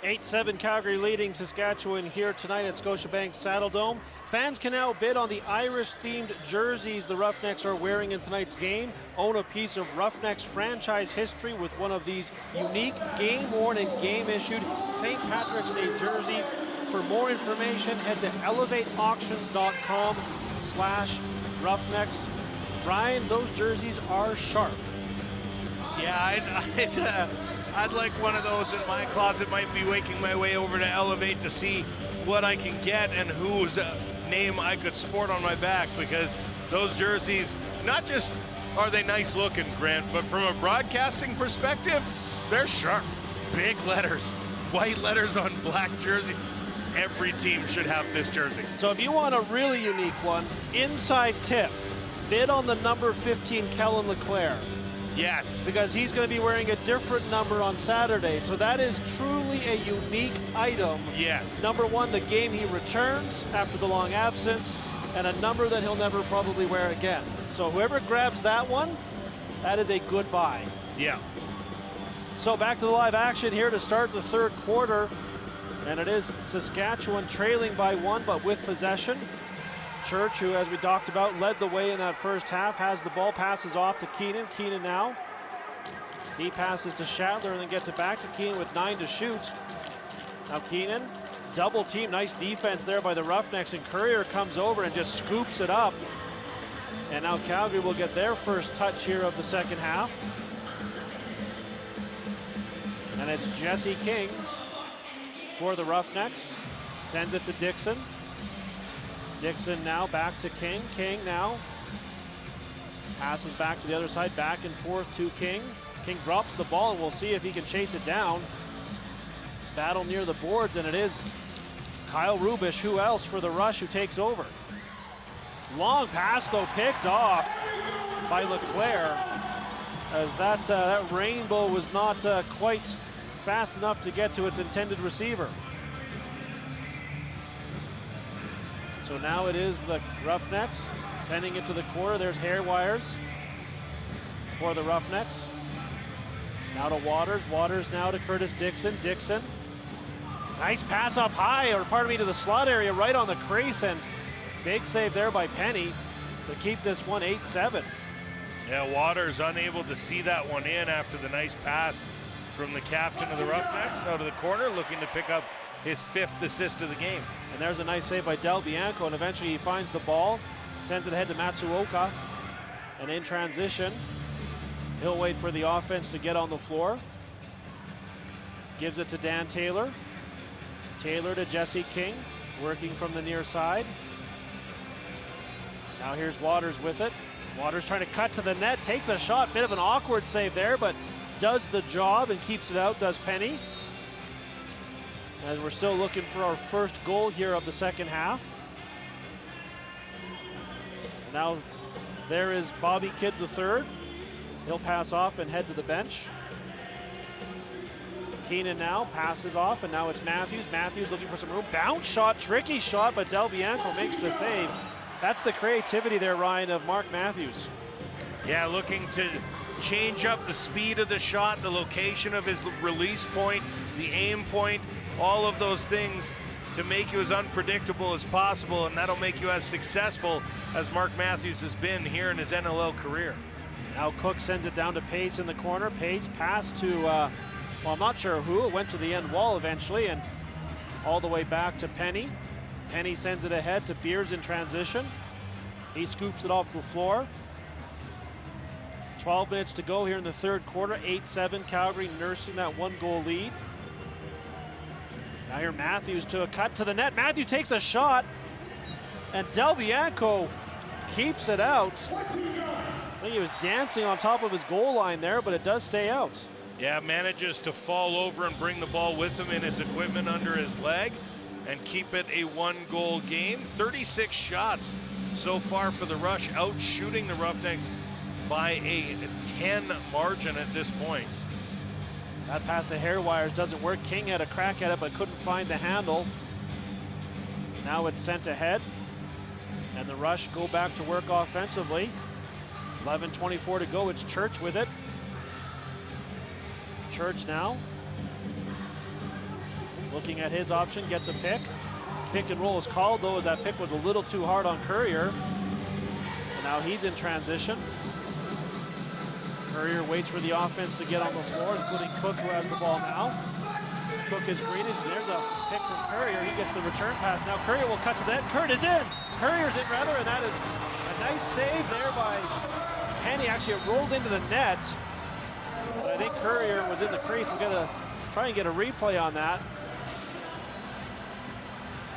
8-7 Calgary leading Saskatchewan here tonight at Scotiabank Saddledome. Fans can now bid on the Irish-themed jerseys the Roughnecks are wearing in tonight's game. Own a piece of Roughnecks franchise history with one of these unique game-worn and game-issued St. Patrick's Day jerseys. For more information, head to elevateauctions.com/Roughnecks. Ryan, those jerseys are sharp. Yeah, I'd like one of those in my closet. Might be making my way over to Elevate to see what I can get and whose name I could sport on my back, because those jerseys, not just are they nice looking, Grant, but from a broadcasting perspective, they're sharp. Big letters, white letters on black jersey. Every team should have this jersey. So if you want a really unique one, inside tip, bid on the number 15 Kellen LeClaire. Yes. Because he's going to be wearing a different number on Saturday. So that is truly a unique item. Yes. Number one, the game he returns after the long absence, and a number that he'll never probably wear again. So whoever grabs that one, that is a good buy. Yeah. So back to the live action here to start the third quarter. And it is Saskatchewan trailing by one, but with possession. Church, who, as we talked about, led the way in that first half, has the ball, passes off to Keenan. Keenan now. He passes to Shatler and then gets it back to Keenan with 9 to shoot. Now Keenan, double team, nice defense there by the Roughnecks, and Courier comes over and just scoops it up. And now Calgary will get their first touch here of the second half. And it's Jesse King for the Roughnecks. Sends it to Dixon. Dixon now back to King. King now passes back to the other side, back and forth to King. King drops the ball, and we'll see if he can chase it down. Battle near the boards, and it is Kyle Rubish, who else, for the Rush, who takes over. Long pass, though, picked off by LeClaire, as that rainbow was not quite fast enough to get to its intended receiver. So now it is the Roughnecks sending it to the corner. There's Hairwires for the Roughnecks. Now to Waters. Waters now to Curtis Dixon. Dixon. Nice pass up high, or pardon me, to the slot area right on the crease, and big save there by Penny to keep this one 8-7. Yeah, Waters unable to see that one in after the nice pass from the captain of the Roughnecks out of the corner, looking to pick up his 5th assist of the game. And there's a nice save by Del Bianco, and eventually he finds the ball, sends it ahead to Matsuoka, and in transition, he'll wait for the offense to get on the floor. Gives it to Dan Taylor. Taylor to Jesse King, working from the near side. Now here's Waters with it. Waters trying to cut to the net, takes a shot, bit of an awkward save there, but does the job and keeps it out, does Penny. As we're still looking for our first goal here of the second half. Now there is Bobby Kidd III. He'll pass off and head to the bench. Keenan now passes off, and now it's Matthews. Matthews looking for some room. Bounce shot, tricky shot, but Del Bianco makes the save. That's the creativity there, Ryan, of Mark Matthews. Yeah, looking to change up the speed of the shot, the location of his release point, the aim point, all of those things to make you as unpredictable as possible, and that'll make you as successful as Mark Matthews has been here in his NLL career. Now Cook sends it down to Pace in the corner. Pace pass to, well, I'm not sure who. It went to the end wall eventually, and all the way back to Penny. Penny sends it ahead to Beers in transition. He scoops it off the floor. 12 minutes to go here in the third quarter. 8-7 Calgary nursing that 1-goal lead. Now here Matthews to a cut to the net. Matthews takes a shot, and Del Bianco keeps it out. I think he was dancing on top of his goal line there, but it does stay out. Yeah, manages to fall over and bring the ball with him in his equipment under his leg. and keep it a 1-goal game. 36 shots so far for the Rush, out shooting the Roughnecks by a 10 margin at this point. That pass to hair wires doesn't work. King had a crack at it but couldn't find the handle. Now it's sent ahead, and the Rush go back to work offensively. 11:24 to go. It's Church with it. Church now looking at his option, gets a pick. Pick and roll is called, though, as that pick was a little too hard on Courier. And now he's in transition. Courier waits for the offense to get on the floor, including Cook, who has the ball now. Cook is greeted. There's a pick from Courier. He gets the return pass. Now Courier will cut to the net. Kurt is in. Courier's in, rather, and that is a nice save there by Henny. Actually, it rolled into the net. But I think Courier was in the crease. We're going to try and get a replay on that.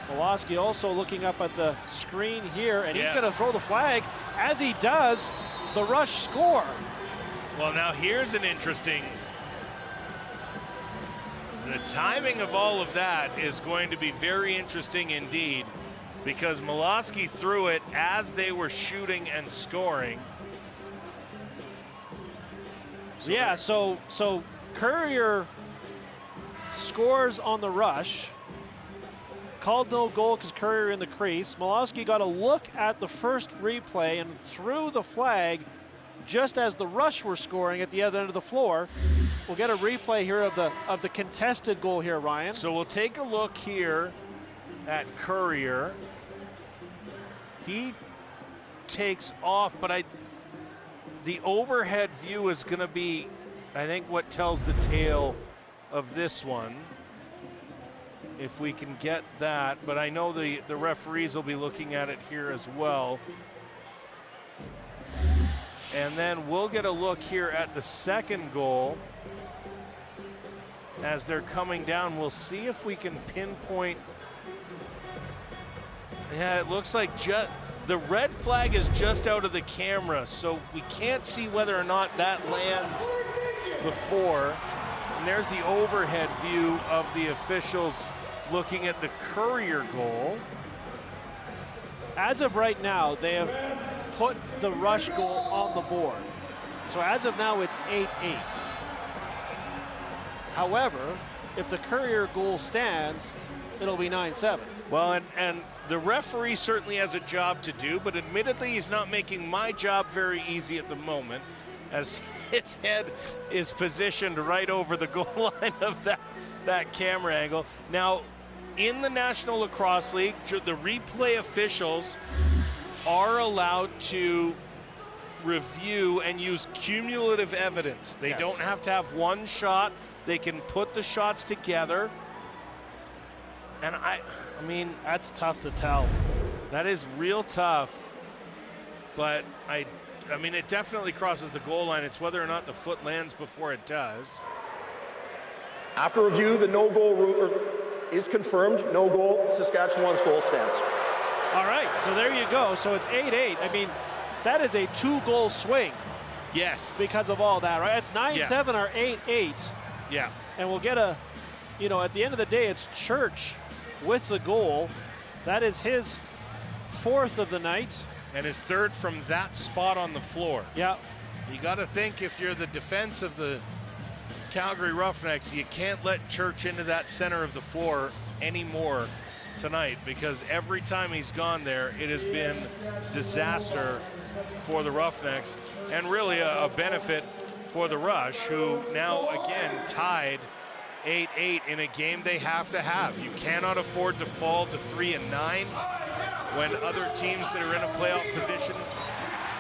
Miloski also looking up at the screen here, and he's going to throw the flag. As he does, the Rush score. Well, now here's an interesting... The timing of all of that is going to be very interesting indeed, because Miloski threw it as they were shooting and scoring. Yeah, so Courier scores on the Rush. Called no goal because Courier in the crease. Miloski got a look at the first replay and threw the flag just as the Rush were scoring at the other end of the floor. We'll get a replay here of the contested goal here, Ryan. So we'll take a look here at Courier. He takes off, but the overhead view is going to be, I think, what tells the tale of this one. If we can get that, but I know the referees will be looking at it here as well. And then we'll get a look here at the second goal. As they're coming down, we'll see if we can pinpoint. Yeah, it looks like the red flag is just out of the camera, so we can't see whether or not that lands before. And there's the overhead view of the officials looking at the Courier goal. As of right now, they have put the Rush goal on the board. So as of now, it's 8-8. However, if the Courier goal stands, it'll be 9-7. Well, and the referee certainly has a job to do, but admittedly, he's not making my job very easy at the moment, as his head is positioned right over the goal line of that camera angle. Now, in the National Lacrosse League, the replay officials are allowed to review and use cumulative evidence. They don't have to have one shot. They can put the shots together. And I mean, that's tough to tell. That is real tough. But I mean, it definitely crosses the goal line. It's whether or not the foot lands before it does. After review, the no goal rule is confirmed. No goal. Saskatchewan's goal stands. All right, so there you go. So it's 8-8. I mean, that is a 2-goal swing. Yes. Because of all that, right? It's 9-7 or 8-8. Yeah. And we'll get a, at the end of the day, it's Church with the goal. That is his 4th of the night. And his 3rd from that spot on the floor. Yeah. You got to think, if you're the defense of the Calgary Roughnecks, you can't let Church into that center of the floor anymore tonight, because every time he's gone there, it has been disaster for the Roughnecks, and really a benefit for the Rush, who now again tied 8-8 in a game they have to have. You cannot afford to fall to 3-9 when other teams that are in a playoff position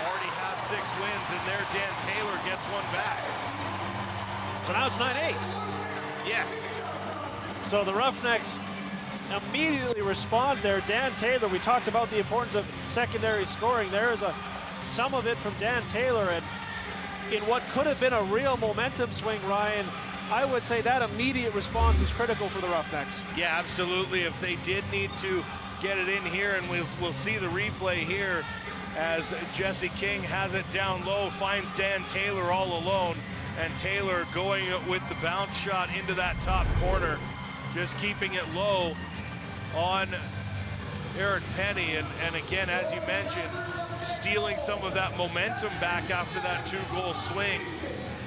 already have 6 wins, and there Dan Taylor gets one back. So now it's 9-8. Yes. So the Roughnecks immediately respond there. Dan Taylor, we talked about the importance of secondary scoring. There is some of it from Dan Taylor, and in what could have been a real momentum swing, Ryan, I would say that immediate response is critical for the Roughnecks. Yeah, absolutely. If they did need to get it in here, and we'll see the replay here as Jesse King has it down low, finds Dan Taylor all alone, and Taylor going with the bounce shot into that top corner, just keeping it low on Eric Penny. And again, as you mentioned, stealing some of that momentum back after that 2-goal swing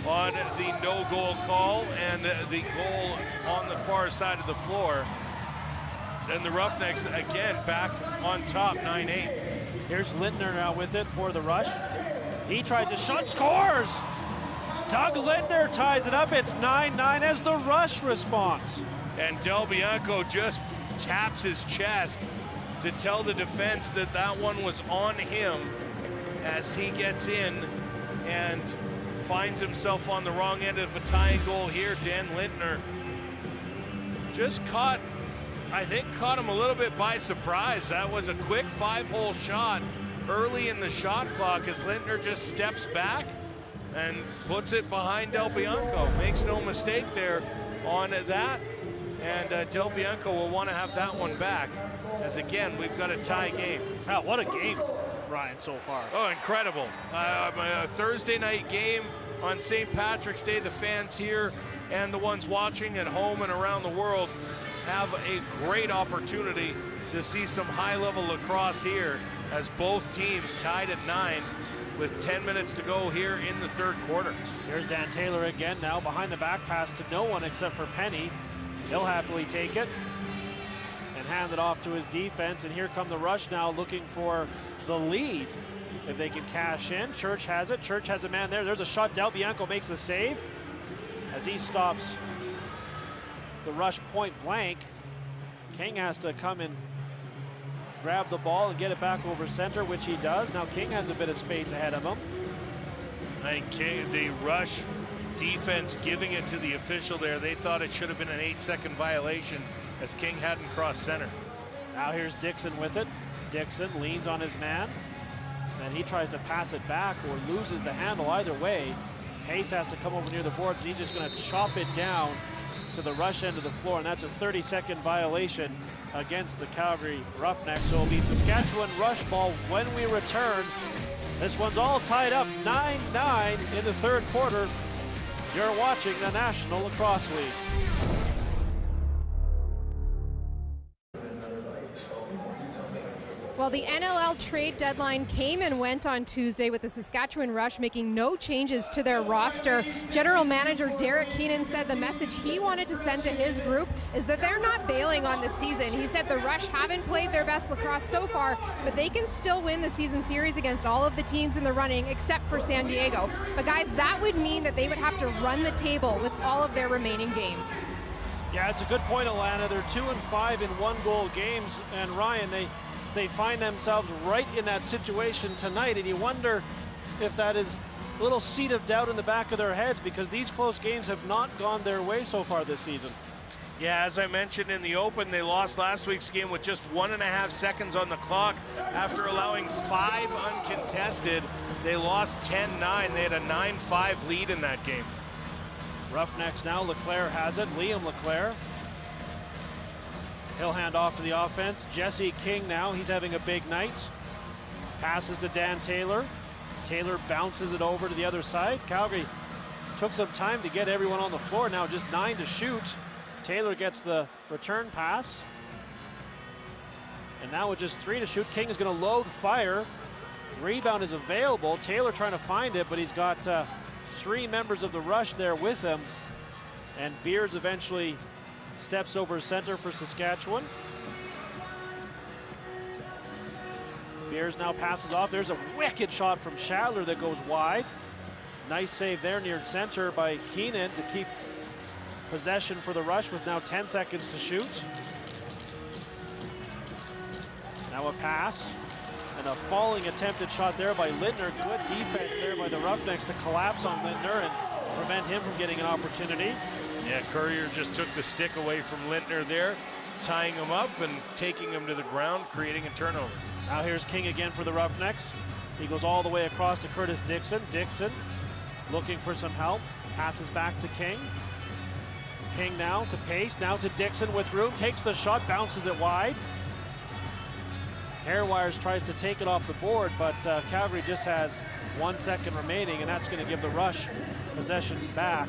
on the no-goal call and the goal on the far side of the floor. And the Roughnecks, again, back on top, 9-8. Here's Lindner now with it for the Rush. He tries to shot, scores! Doug Lindner ties it up. It's 9-9 as the Rush response. And Del Bianco just taps his chest to tell the defense that that one was on him as he gets in and finds himself on the wrong end of a tying goal here. Dan Lindner just caught him a little bit by surprise. That was a quick 5-hole shot early in the shot clock as Lindner just steps back and puts it behind Del Bianco. Makes no mistake there on that. And Del Bianco will want to have that one back as, again, we've got a tie game. Wow, what a game, Ryan, so far. Oh, incredible. A Thursday night game on St. Patrick's Day. The fans here and the ones watching at home and around the world have a great opportunity to see some high-level lacrosse here as both teams tied at 9 with 10 minutes to go here in the third quarter. Here's Dan Taylor again, now behind the back pass to no one except for Penny. He'll happily take it and hand it off to his defense. And here come the Rush now looking for the lead. If they can cash in, Church has it. Church has a man there. There's a shot. Del Bianco makes a save as he stops the Rush point blank. King has to come and grab the ball and get it back over center, which he does. Now King has a bit of space ahead of him. I think the Rush defense giving it to the official there. They thought it should have been an 8-second violation as King hadn't crossed center. Now here's Dixon with it. Dixon leans on his man and he tries to pass it back or loses the handle. Either way, Hayes has to come over near the boards and he's just going to chop it down to the Rush end of the floor, and that's a 30-second violation against the Calgary Roughnecks. So it'll be Saskatchewan Rush ball when we return. This one's all tied up 9-9 in the third quarter. You're watching the National Lacrosse League. Well, the NLL trade deadline came and went on Tuesday with the Saskatchewan Rush making no changes to their roster. General Manager Derek Keenan said the message he wanted to send to his group is that they're not bailing on the season. He said the Rush haven't played their best lacrosse so far, but they can still win the season series against all of the teams in the running except for San Diego. But guys, that would mean that they would have to run the table with all of their remaining games. Yeah, it's a good point, Alana. They're 2-5 in one-goal games, and Ryan, they find themselves right in that situation tonight, and you wonder if that is a little seed of doubt in the back of their heads, because these close games have not gone their way so far this season. Yeah, as I mentioned in the open, they lost last week's game with just 1.5 seconds on the clock after allowing 5 uncontested. They lost 10-9. They had a 9-5 lead in that game. Roughnecks now, Leclerc has it. Liam Leclerc. He'll hand off to the offense. Jesse King now, he's having a big night. Passes to Dan Taylor. Taylor bounces it over to the other side. Calgary took some time to get everyone on the floor. Now just 9 to shoot. Taylor gets the return pass. And now with just 3 to shoot, King is going to load fire. Rebound is available. Taylor trying to find it, but he's got 3 members of the Rush there with him. And Beers eventually steps over center for Saskatchewan. Beers now passes off. There's a wicked shot from Shadler that goes wide. Nice save there near center by Keenan to keep possession for the Rush with now 10 seconds to shoot. Now a pass and a falling attempted shot there by Lindner. Good defense there by the Roughnecks to collapse on Lindner and prevent him from getting an opportunity. Yeah, Courier just took the stick away from Lindner there, tying him up and taking him to the ground, creating a turnover. Now here's King again for the Roughnecks. He goes all the way across to Curtis Dixon. Dixon looking for some help, passes back to King. King now to Pace, now to Dixon with room, takes the shot, bounces it wide. Hairwires tries to take it off the board, but Calgary just has 1 second remaining, and that's going to give the Rush possession back.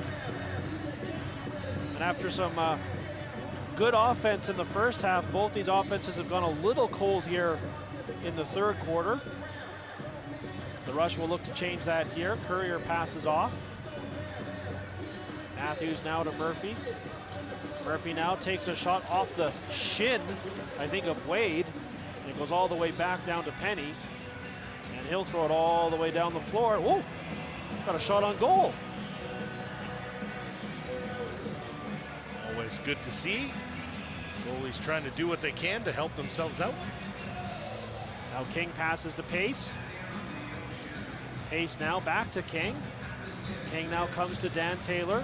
And after some good offense in the first half. Both these offenses have gone a little cold here in the third quarter. The Rush will look to change that here. Courier passes off. Matthews now to Murphy. Murphy now takes a shot off the shin, I think, of Wade. And it goes all the way back down to Penny. And he'll throw it all the way down the floor. Whoa, got a shot on goal. Always good to see. Goalies trying to do what they can to help themselves out. Now King passes to Pace. Pace now back to King. King now comes to Dan Taylor.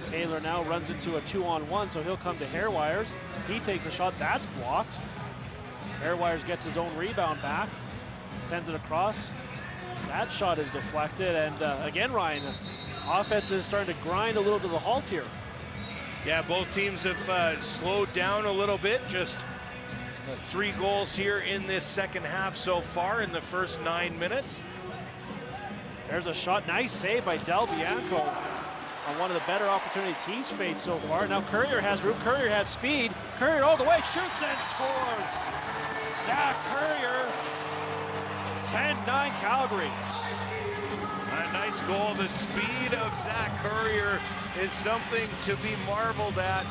Taylor now runs into a 2-on-1, so he'll come to Hairwires. He takes a shot, that's blocked. Hairwires gets his own rebound back, sends it across. That shot is deflected, and again, Ryan, offense is starting to grind a little to the halt here. Yeah, both teams have slowed down a little bit. Just 3 goals here in this second half so far in the first 9 minutes. There's a shot, nice save by Del Bianco on one of the better opportunities he's faced so far. Now Courier has room, Courier has speed. Courier all the way, shoots and scores. Zach Courier, 10-9 Calgary. A nice goal. The speed of Zach Courier is something to be marveled at.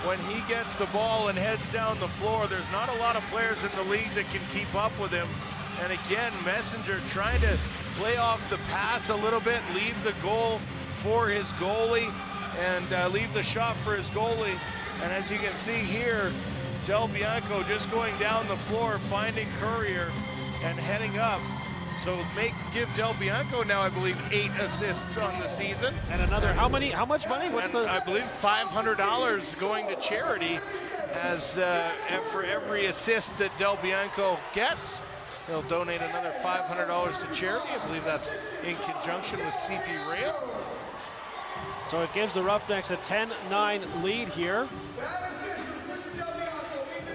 When he gets the ball and heads down the floor, there's not a lot of players in the league that can keep up with him. And again, Messenger trying to play off the pass a little bit, leave the goal for his goalie, and leave the shot for his goalie. And as you can see here, Del Bianco just going down the floor, finding Courier and heading up. So give Del Bianco now, I believe, 8 assists on the season. And another, how much money? What's the? I believe $500 going to charity as for every assist that Del Bianco gets. They'll donate another $500 to charity. I believe that's in conjunction with CP Rail. So it gives the Roughnecks a 10-9 lead here.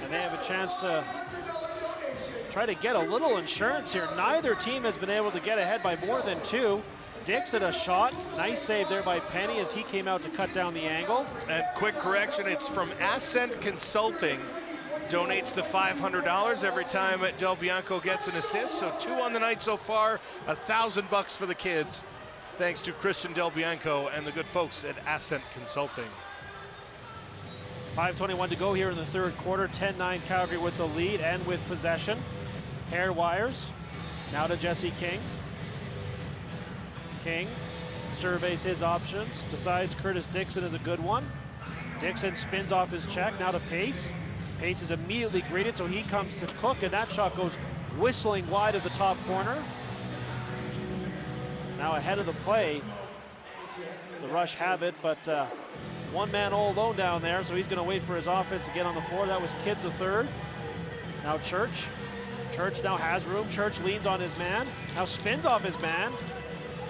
And they have a chance to try to get a little insurance here. Neither team has been able to get ahead by more than 2. Dixon a shot. Nice save there by Penny as he came out to cut down the angle. And quick correction, it's from Ascent Consulting. Donates the $500 every time Del Bianco gets an assist. So 2 on the night so far, $1,000 for the kids. Thanks to Christian Del Bianco and the good folks at Ascent Consulting. 5:21 to go here in the third quarter. 10-9 Calgary with the lead and with possession. Hairwires now to Jesse King. King surveys his options, decides Curtis Dixon is a good one. Dixon spins off his check, now to Pace. Pace is immediately greeted, so he comes to Cook, and that shot goes whistling wide of the top corner. Now ahead of the play, the Rush have it, but one man all alone down there, so he's going to wait for his offense to get on the floor. That was Kidd the third. Now Church. Church now has room. Church leans on his man. Now spins off his man.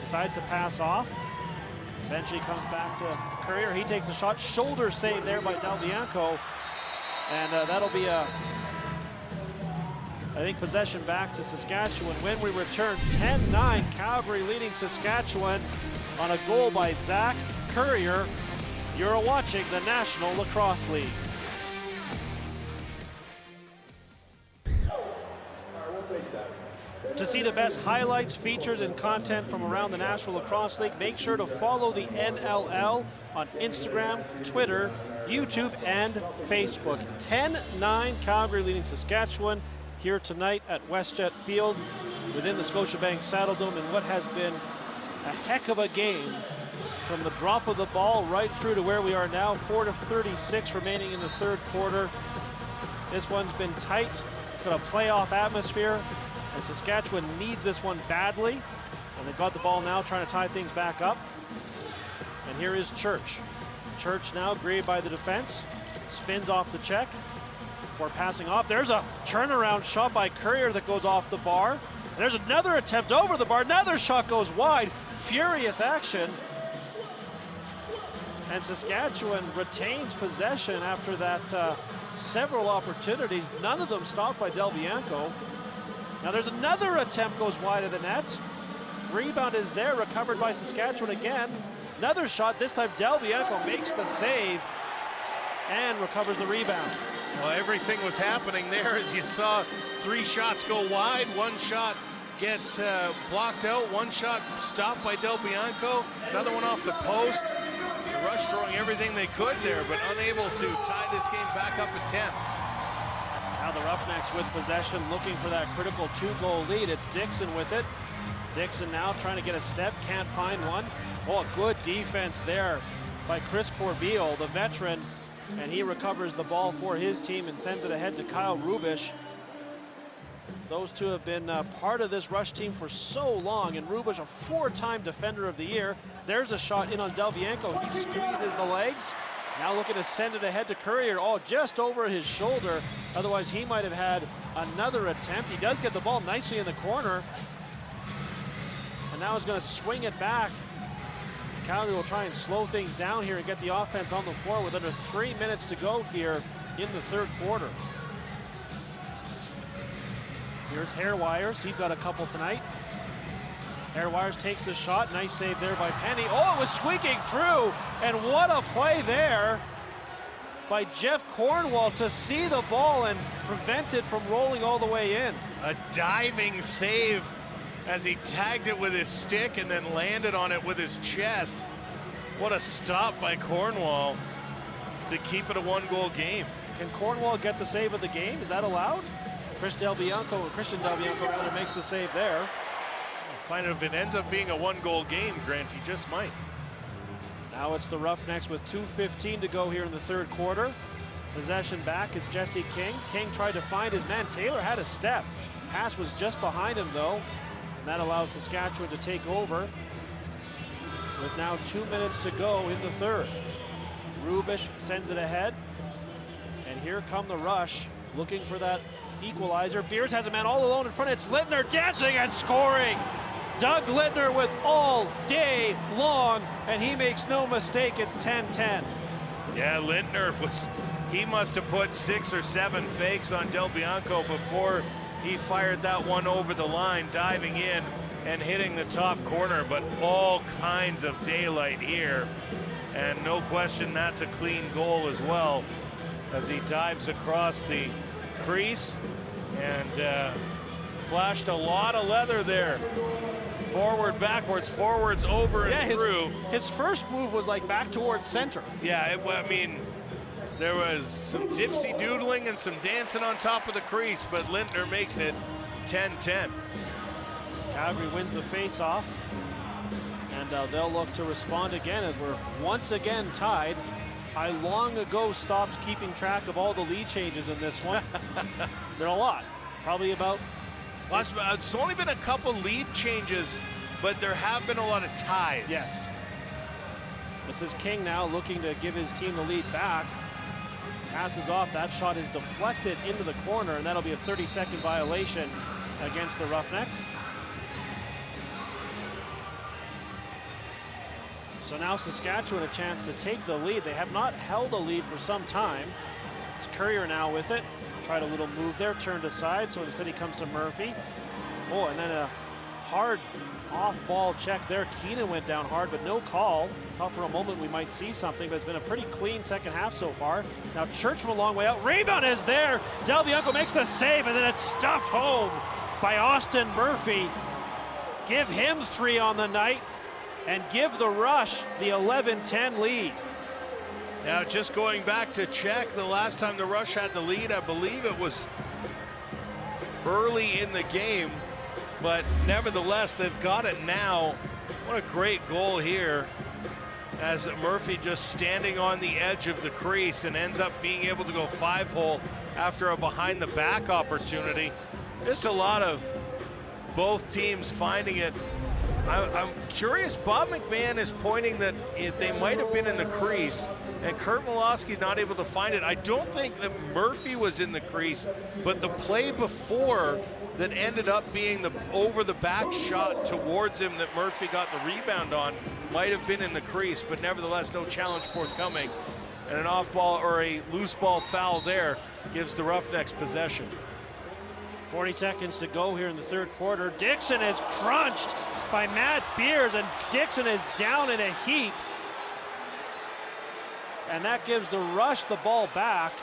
Decides to pass off. Eventually comes back to Courier. He takes a shot. Shoulder save there by Del Bianco. And that'll be a, I think, possession back to Saskatchewan when we return. 10-9, Calgary leading Saskatchewan on a goal by Zach Courier. You're watching the National Lacrosse League. To see the best highlights, features, and content from around the National Lacrosse League, make sure to follow the NLL on Instagram, Twitter, YouTube, and Facebook. 10-9, Calgary leading Saskatchewan here tonight at WestJet Field within the Scotiabank Saddledome in what has been a heck of a game from the drop of the ball right through to where we are now. 4:36 remaining in the third quarter. This one's been tight. It's got a playoff atmosphere, and Saskatchewan needs this one badly. And they've got the ball now, trying to tie things back up. And here is Church. Church now greeted by the defense. Spins off the check before passing off. There's a turnaround shot by Courier that goes off the bar. There's another attempt over the bar. Another shot goes wide. Furious action. And Saskatchewan retains possession after that several opportunities. None of them stopped by Del Bianco. Now there's another attempt, goes wide of the net. Rebound is there, recovered by Saskatchewan again. Another shot, this time Del Bianco makes the save. and recovers the rebound. Well, everything was happening there as you saw 3 shots go wide, 1 shot get blocked out, 1 shot stopped by Del Bianco, another one off the post. The Rush throwing everything they could there, but unable to tie this game back up at 10. Now the Roughnecks with possession, looking for that critical 2-goal lead. It's Dixon with it. Dixon now trying to get a step, can't find one. Oh, good defense there by Chris Corbeil, the veteran, and he recovers the ball for his team and sends it ahead to Kyle Rubish. Those two have been part of this Rush team for so long, and Rubish, a 4-time Defender of the Year. There's a shot in on Del Bianco. He squeezes the legs. Now looking to send it ahead to Courier. Oh, just over his shoulder. Otherwise, he might have had another attempt. He does get the ball nicely in the corner. And now he's going to swing it back. Calgary will try and slow things down here and get the offense on the floor with under 3 minutes to go here in the third quarter. Here's Hairwires. He's got a couple tonight. Hairwires takes the shot. Nice save there by Penny. Oh, it was squeaking through. And what a play there by Jeff Cornwall to see the ball and prevent it from rolling all the way in. A diving save as he tagged it with his stick and then landed on it with his chest. What a stop by Cornwall to keep it a 1-goal game. Can Cornwall get the save of the game? Is that allowed? Christian Del Bianco rather makes the save there. I'll find out if it ends up being a 1-goal game, Grant. He just might. Now it's the Roughnecks with 2:15 to go here in the third quarter. Possession back, it's Jesse King. King tried to find his man. Taylor had a step. Pass was just behind him though. And that allows Saskatchewan to take over with now 2 minutes to go in the third. Rubish sends it ahead. And here come the Rush looking for that equalizer. Beers has a man all alone in front. It's Littner dancing and scoring. Doug Littner with all day long, and he makes no mistake. It's 10-10. Yeah, Littner he must have put 6 or 7 fakes on Del Bianco before he fired that one over the line, diving in and hitting the top corner, but all kinds of daylight here. And no question that's a clean goal as well as he dives across the crease and flashed a lot of leather there. Forward, backwards, forwards, over and through. His first move was like back towards center. Yeah, I mean, there was some dipsy doodling and some dancing on top of the crease, but Lindner makes it 10-10. Calgary wins the face-off, and they'll look to respond again as we're once again tied. I long ago stopped keeping track of all the lead changes in this one. There are a lot, probably about. It's only been a couple lead changes, but there have been a lot of ties. Yes. This is King now looking to give his team the lead back. Passes off, that shot is deflected into the corner, and that'll be a 30-second violation against the Roughnecks. So now Saskatchewan a chance to take the lead. They have not held a lead for some time. It's Courier now with it. Tried a little move there, turned aside, so instead he comes to Murphy. Oh, and then a hard off-ball check there. Keenan went down hard, but no call. Thought for a moment we might see something, but it's been a pretty clean second half so far. Now Church from a long way out. Rebound is there. Del Bianco makes the save, and then it's stuffed home by Austin Murphy. Give him 3 on the night and give the Rush the 11-10 lead. Now just going back to check, the last time the Rush had the lead, I believe it was early in the game, but nevertheless, they've got it now. What a great goal here as Murphy just standing on the edge of the crease and ends up being able to go 5-hole after a behind the back opportunity. Just a lot of both teams finding it. I'm curious, Bob McMahon is pointing that they might have been in the crease, and Kurt Malosky's not able to find it. I don't think that Murphy was in the crease, but the play before that ended up being the over-the-back shot towards him that Murphy got the rebound on might have been in the crease, but nevertheless, no challenge forthcoming. And an off-ball or a loose ball foul there gives the Roughnecks possession. 40 seconds to go here in the third quarter. Dixon is crunched by Matt Beers, and Dixon is down in a heap and that gives the Rush the ball back.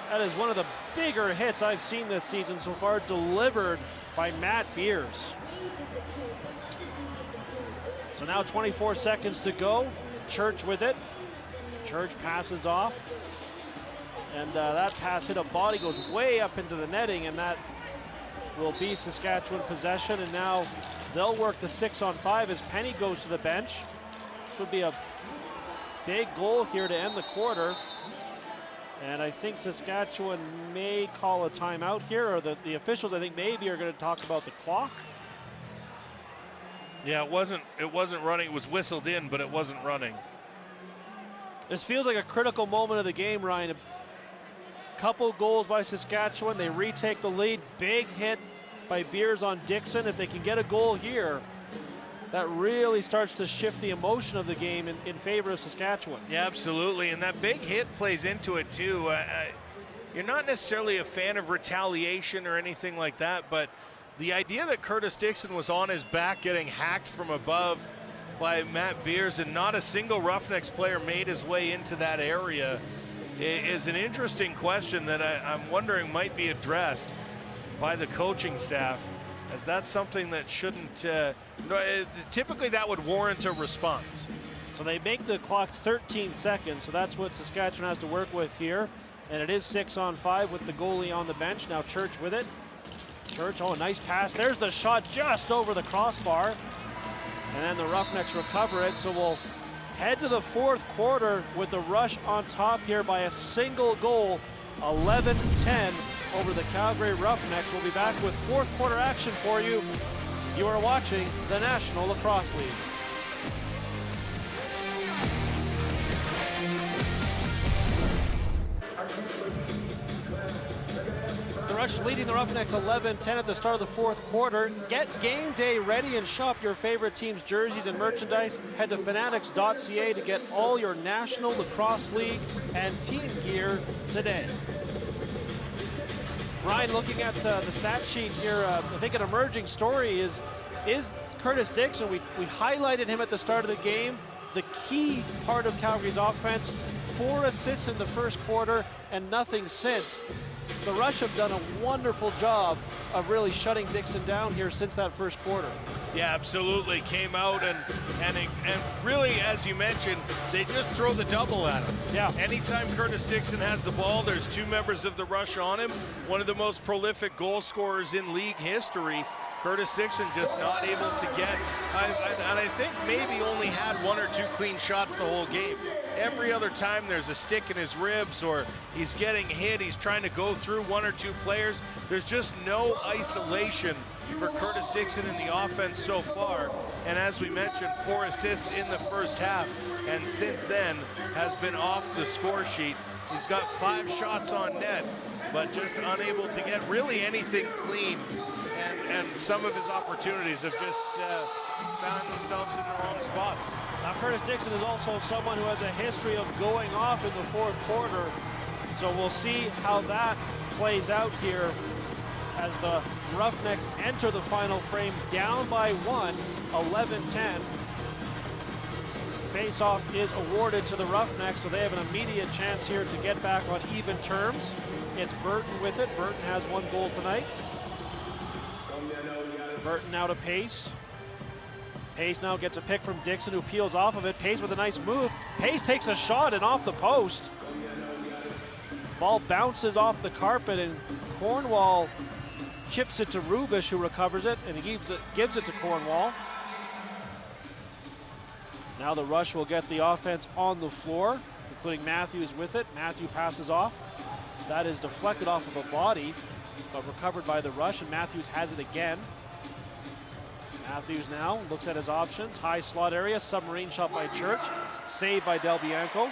That is one of the bigger hits I've seen this season so far, delivered by Matt Beers. So now 24 seconds to go. Church with it. Church passes off. And that pass hit a body, goes way up into the netting, and that will be Saskatchewan possession. And now they'll work the 6-on-5 as Penny goes to the bench. This would be a big goal here to end the quarter. And I think Saskatchewan may call a timeout here, or the officials, I think, maybe are going to talk about the clock. Yeah, it wasn't running. It was whistled in, but it wasn't running. This feels like a critical moment of the game, Ryan. A couple goals by Saskatchewan. They retake the lead. Big hit by Beers on Dixon. If they can get a goal here, that really starts to shift the emotion of the game in favor of Saskatchewan. Yeah, absolutely. And that big hit plays into it, too. You're not necessarily a fan of retaliation or anything like that, but the idea that Curtis Dixon was on his back getting hacked from above by Matt Beers and not a single Roughnecks player made his way into that area is an interesting question that I'm wondering might be addressed by the coaching staff, as that's something that shouldn't, typically that would warrant a response. So they make the clock 13 seconds, so that's what Saskatchewan has to work with here. And it is 6-on-5 with the goalie on the bench. Now Church with it. Church, oh, a nice pass. There's the shot just over the crossbar. And then the Roughnecks recover it. So we'll head to the fourth quarter with the Rush on top here by a single goal, 11-10 over the Calgary Roughnecks. We'll be back with fourth quarter action for you. You are watching the National Lacrosse League. The Rush leading the Roughnecks 11-10 at the start of the fourth quarter. Get game day ready and shop your favorite team's jerseys and merchandise. Head to fanatics.ca to get all your National Lacrosse League and team gear today. Ryan, looking at the stat sheet here, I think an emerging story is Curtis Dixon. We highlighted him at the start of the game. The key part of Calgary's offense, 4 assists in the first quarter and nothing since. The Rush have done a wonderful job of really shutting Dixon down here since that first quarter. Yeah, absolutely. Came out and really, as you mentioned, they just throw the double at him. Yeah. Anytime Curtis Dixon has the ball, there's 2 members of the Rush on him. One of the most prolific goal scorers in league history. Curtis Dixon just not able to get, and I think maybe only had 1 or 2 clean shots the whole game. Every other time there's a stick in his ribs or he's getting hit, he's trying to go through 1 or 2 players. There's just no isolation for Curtis Dixon in the offense so far. And as we mentioned, 4 assists in the first half, and since then has been off the score sheet. He's got 5 shots on net, but just unable to get really anything clean. And some of his opportunities have just found themselves in the wrong spots. Now Curtis Dixon is also someone who has a history of going off in the fourth quarter. So we'll see how that plays out here as the Roughnecks enter the final frame down by 1, 11-10. Face-off is awarded to the Roughnecks, so they have an immediate chance here to get back on even terms. It's Burton with it. Burton has 1 goal tonight. Burton now to Pace. Pace now gets a pick from Dixon, who peels off of it. Pace with a nice move. Pace takes a shot and off the post. Ball bounces off the carpet, and Cornwall chips it to Rubish, who recovers it, and he gives it to Cornwall. Now the Rush will get the offense on the floor, including Matthews with it. Matthew passes off. That is deflected off of a body, but recovered by the Rush, and Matthews has it again. Matthews now looks at his options. High slot area, submarine shot by Church. Saved by Del Bianco.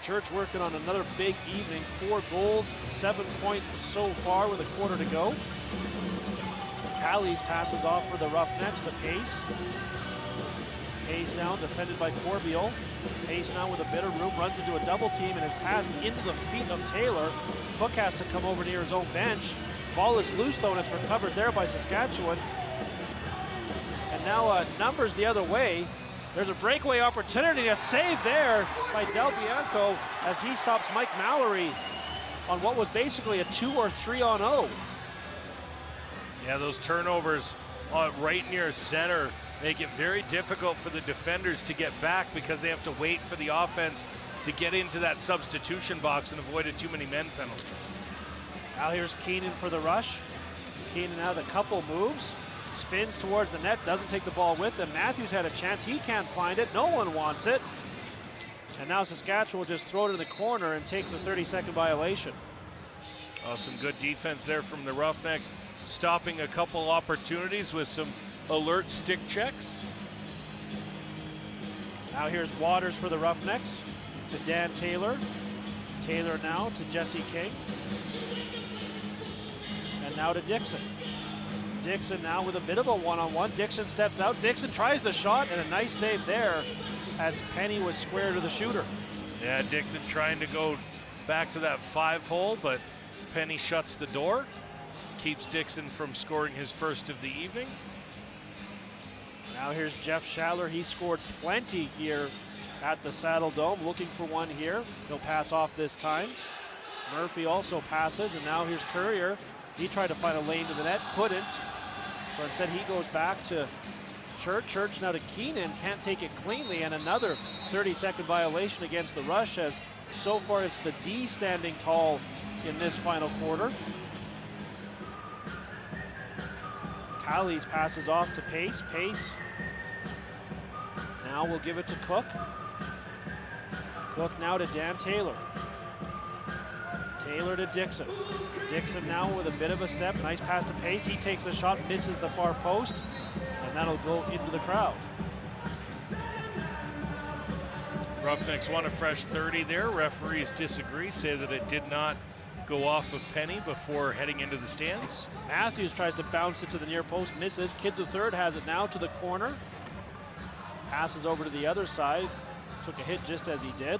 Church working on another big evening. 4 goals, 7 points so far with a quarter to go. Callies passes off for the Roughnecks to Pace. Pace now defended by Corbeil. Pace now with a bit of room, runs into a double team and is passed into the feet of Taylor. Cook has to come over near his own bench. Ball is loose though, and it's recovered there by Saskatchewan. And now numbers the other way. There's a breakaway opportunity, a save there by Del Bianco as he stops Mike Mallory on what was basically a 2 or 3 on 0. Yeah, those turnovers right near center make it very difficult for the defenders to get back because they have to wait for the offense to get into that substitution box and avoid a too many men penalty. Now here's Keenan for the rush. Keenan now the couple moves, spins towards the net, doesn't take the ball with him. Matthews had a chance, he can't find it, no one wants it. And now Saskatchewan will just throw it in the corner and take the 30-second violation. Oh, some good defense there from the Roughnecks, stopping a couple opportunities with some alert stick checks. Now here's Waters for the Roughnecks to Dan Taylor. Taylor now to Jesse King. And now to Dixon. Dixon now with a bit of a one-on-one. Dixon steps out. Dixon tries the shot and a nice save there as Penny was square to the shooter. Yeah, Dixon trying to go back to that 5-hole, but Penny shuts the door. Keeps Dixon from scoring his first of the evening. Now here's Jeff Schaller. He scored plenty here at the Saddle Dome. Looking for one here. He'll pass off this time. Murphy also passes, and now here's Courier. He tried to find a lane to the net, couldn't. So instead he goes back to Church. Church now to Keenan, can't take it cleanly, and another 30-second violation against the Rush, as so far it's the D standing tall in this final quarter. Callies passes off to Pace. Pace now will give it to Cook. Cook now to Dan Taylor. Taylor to Dixon. Dixon now with a bit of a step. Nice pass to Pace. He takes a shot, misses the far post, and that'll go into the crowd. Roughnecks want a fresh 30 there. Referees disagree, say that it did not go off of Penny before heading into the stands. Matthews tries to bounce it to the near post, misses. Kidd the third has it now to the corner. Passes over to the other side. Took a hit just as he did.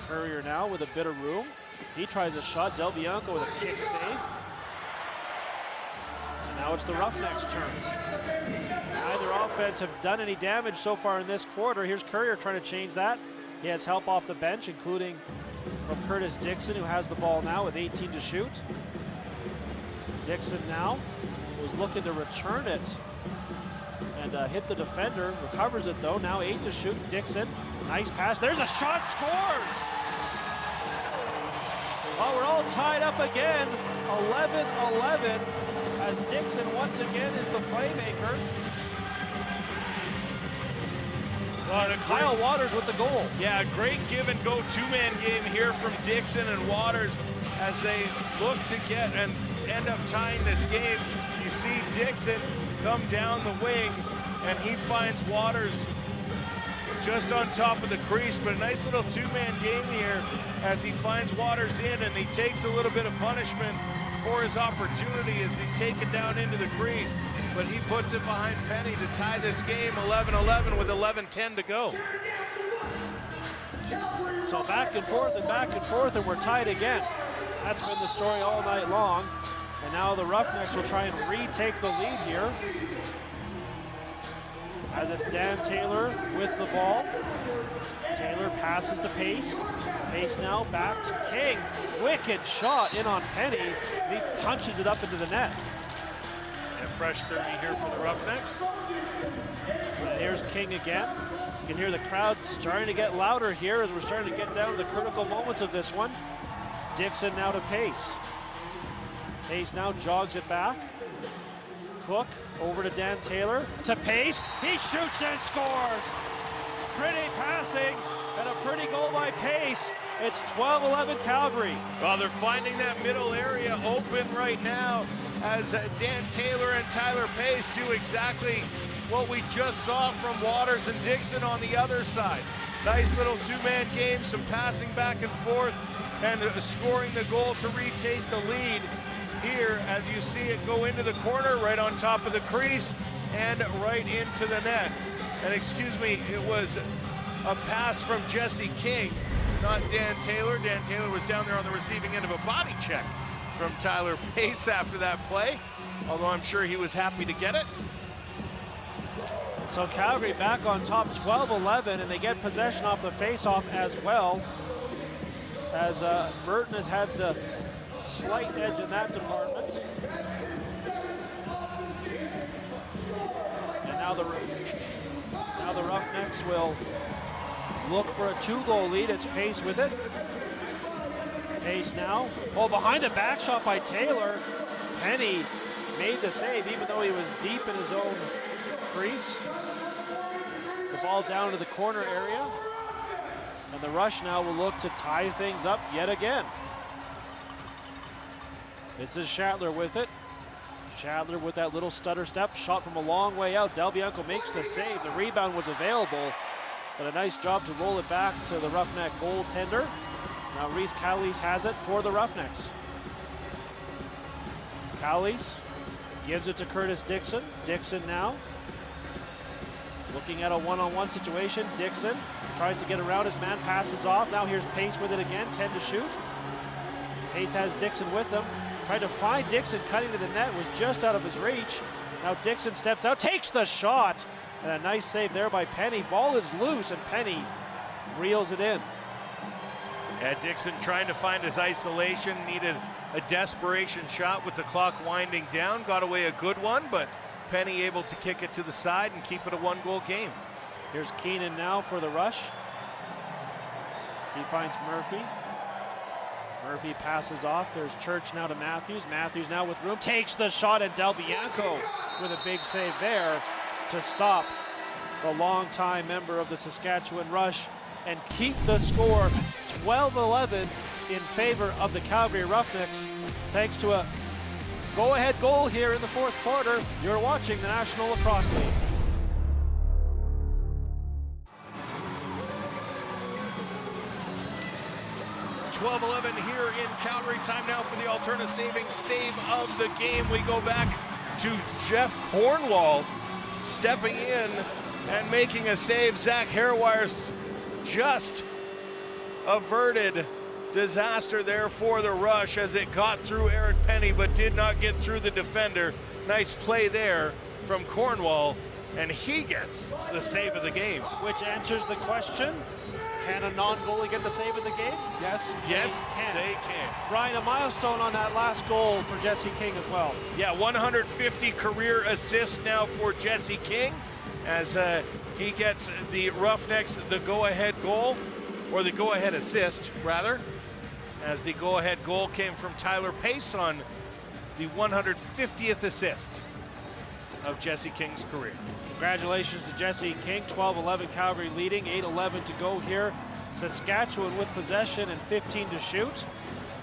Courier now with a bit of room. He tries a shot. Del Bianco with a kick save. And now it's the Roughnecks' turn. Neither offense have done any damage so far in this quarter. Here's Courier trying to change that. He has help off the bench, including from Curtis Dixon, who has the ball now with 18 to shoot. Dixon now was looking to return it and hit the defender. Recovers it though. Now 8 to shoot. Dixon, nice pass. There's a shot, scores! Well, we're all tied up again. 11-11 as Dixon once again is the playmaker. It's Kyle Waters with the goal. Yeah, great give and go two-man game here from Dixon and Waters as they look to get and end up tying this game. You see Dixon come down the wing and he finds Waters just on top of the crease, but a nice little two-man game here as he finds Waters in, and he takes a little bit of punishment for his opportunity as he's taken down into the crease, but he puts it behind Penny to tie this game 11-11 with 11:10 to go. So back and forth, and we're tied again. That's been the story all night long. And now the Roughnecks will try and retake the lead here. As it's Dan Taylor with the ball. Taylor passes to Pace. Pace now back to King. Wicked shot in on Penny. He punches it up into the net. And fresh 30 here for the Roughnecks. And here's King again. You can hear the crowd starting to get louder here as we're starting to get down to the critical moments of this one. Dixon now to Pace. Pace now jogs it back. Cook over to Dan Taylor, to Pace. He shoots and scores. Pretty passing and a pretty goal by Pace. It's 12-11 Calgary. Well, they're finding that middle area open right now as Dan Taylor and Tyler Pace do exactly what we just saw from Waters and Dixon on the other side. Nice little two-man game, some passing back and forth, and scoring the goal to retake the lead here as you see it go into the corner right on top of the crease and right into the net. And excuse me, it was a pass from Jesse King, not Dan Taylor. Dan Taylor was down there on the receiving end of a body check from Tyler Pace after that play, although I'm sure he was happy to get it. So Calgary back on top 12-11, and they get possession off the faceoff as well, as Burton has had the slight edge in that department. And now the Roughnecks will look for a 2-goal lead. It's Pace with it. Pace now. Oh, behind the back shot by Taylor. Penny made the save, even though he was deep in his own crease. The ball down to the corner area. And the Rush now will look to tie things up yet again. This is Shatler with it. Shatler with that little stutter step, shot from a long way out. Del Bianco makes the save. The rebound was available, but a nice job to roll it back to the Roughneck goaltender. Now Reese Cowleys has it for the Roughnecks. Cowleys gives it to Curtis Dixon. Dixon now looking at a one-on-one situation. Dixon tries to get around his man, passes off. Now here's Pace with it again, 10 to shoot. Pace has Dixon with him. Tried to find Dixon, cutting to the net, was just out of his reach. Now Dixon steps out, takes the shot, and a nice save there by Penny. Ball is loose, and Penny reels it in. Yeah, Dixon trying to find his isolation, needed a desperation shot with the clock winding down, got away a good one, but Penny able to kick it to the side and keep it a 1-goal game. Here's Keenan now for the Rush. He finds Murphy. Murphy passes off. There's Church now to Matthews. Matthews now with room, takes the shot, and Del Bianco with a big save there to stop the longtime member of the Saskatchewan Rush and keep the score 12-11 in favor of the Calgary Roughnecks, thanks to a go-ahead goal here in the fourth quarter. You're watching the National Lacrosse League. .12-11 here in Calgary. Time now for the Alterna Savings save of the game. We go back to Jeff Cornwall stepping in and making a save. Zach Harwire's just averted disaster there for the Rush as it got through Eric Penny but did not get through the defender. Nice play there from Cornwall, and he gets the save of the game. Which answers the question, can a non-goalie get the save of the game? Yes. Yes, they can. Brian, a milestone on that last goal for Jesse King as well. Yeah, 150 career assists now for Jesse King as he gets the Roughnecks the go-ahead goal, or the go-ahead assist, rather, as the go-ahead goal came from Tyler Pace on the 150th assist of Jesse King's career. Congratulations to Jesse King. 12-11 Calgary leading, 8:11 to go here. Saskatchewan with possession and 15 to shoot.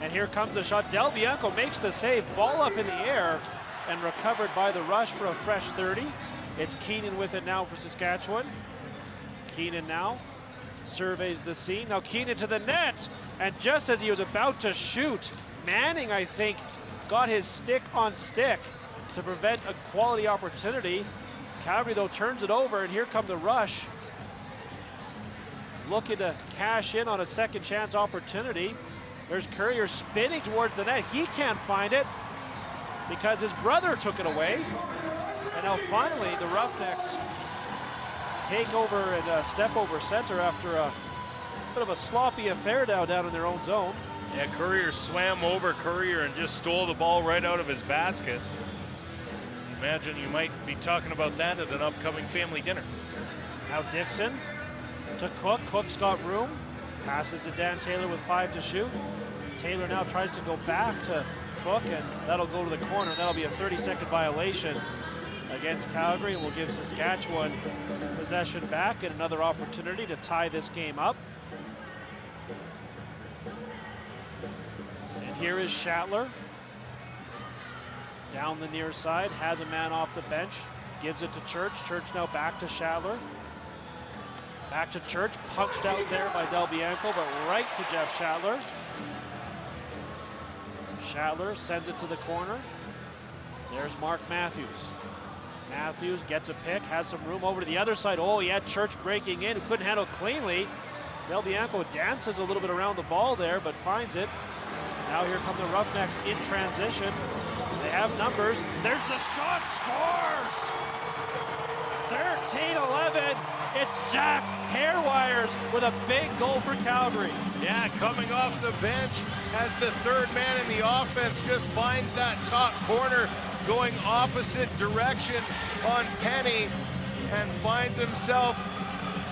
And here comes the shot. Del Bianco makes the save, ball up in the air and recovered by the Rush for a fresh 30. It's Keenan with it now for Saskatchewan. Keenan now surveys the scene. Now Keenan to the net, and just as he was about to shoot, Manning, I think, got his stick on stick to prevent a quality opportunity. Calgary, though, turns it over, and here come the Rush, looking to cash in on a second chance opportunity. There's Courier spinning towards the net. He can't find it because his brother took it away. And now finally the Roughnecks take over and step over center after a bit of a sloppy affair down in their own zone. Yeah, Courier swam over Courier and just stole the ball right out of his basket. Imagine you might be talking about that at an upcoming family dinner. Now Dixon to Cook. Cook's got room. Passes to Dan Taylor with 5 to shoot. Taylor now tries to go back to Cook, and that'll go to the corner. That'll be a 30-second violation against Calgary. We'll give Saskatchewan possession back and another opportunity to tie this game up. And here is Shatler. Down the near side, has a man off the bench, gives it to Church. Church now back to Shatler. Back to Church, punched out there by Del Bianco, but right to Jeff Shatler. Shatler sends it to the corner. There's Mark Matthews. Matthews gets a pick, has some room over to the other side. Oh, he had Church breaking in, who couldn't handle cleanly. Del Bianco dances a little bit around the ball there, but finds it. Now here come the Roughnecks in transition. They have numbers. There's the shot, scores! 13-11. It's Zach Hairwires with a big goal for Calgary. Yeah, coming off the bench as the third man in the offense, just finds that top corner going opposite direction on Penny and finds himself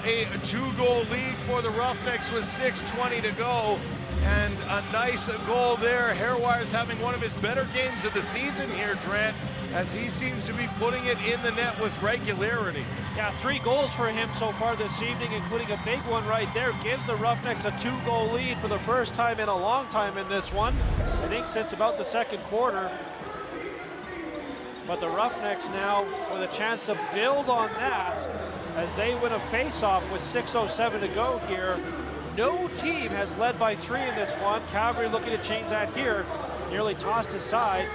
a 2-goal lead for the Roughnecks with 6:20 to go. And a nice goal there. Hairwires having one of his better games of the season here, Grant, as he seems to be putting it in the net with regularity. Yeah, 3 goals for him so far this evening, including a big one right there. Gives the Roughnecks a 2-goal lead for the first time in a long time in this one. I think since about the second quarter. But the Roughnecks now with a chance to build on that as they win a face-off with 6:07 to go here. No team has led by 3 in this one. Calgary looking to change that here. Nearly tossed aside.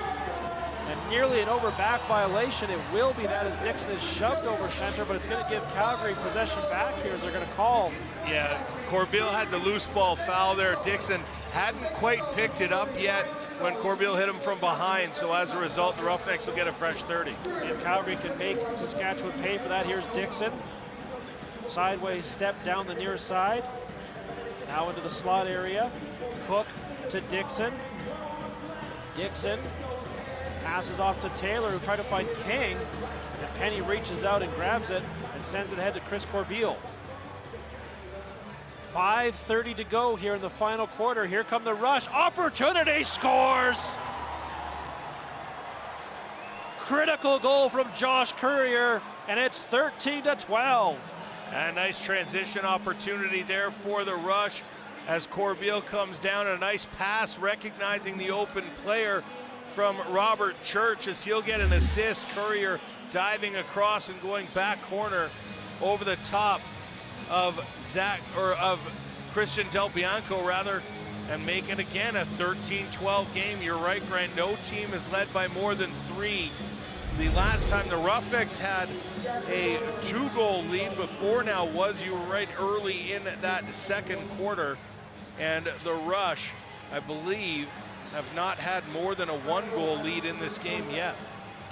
And nearly an over-back violation. It will be that as Dixon is shoved over center, but it's going to give Calgary possession back here as they're going to call. Yeah, Corbeil had the loose ball foul there. Dixon hadn't quite picked it up yet when Corbeil hit him from behind. So as a result, the Roughnecks will get a fresh 30. See if Calgary can make Saskatchewan pay for that. Here's Dixon. Sideways step down the near side. Now into the slot area. Cook to Dixon. Dixon passes off to Taylor, who tried to find King. And Penny reaches out and grabs it and sends it ahead to Chris Corbeil. 5:30 to go here in the final quarter. Here come the Rush. Opportunity, scores! Critical goal from Josh Courier, and it's 13-12. And a nice transition opportunity there for the Rush as Corbeil comes down. A nice pass recognizing the open player from Robert Church as he'll get an assist. Courier diving across and going back corner over the top of Christian Del Bianco rather, and make it again a 13-12 game. You're right, Grant, no team is led by more than 3. The last time the Roughnecks had a 2-goal lead before now was, you were right, early in that second quarter. And the Rush, I believe, have not had more than a 1-goal lead in this game yet.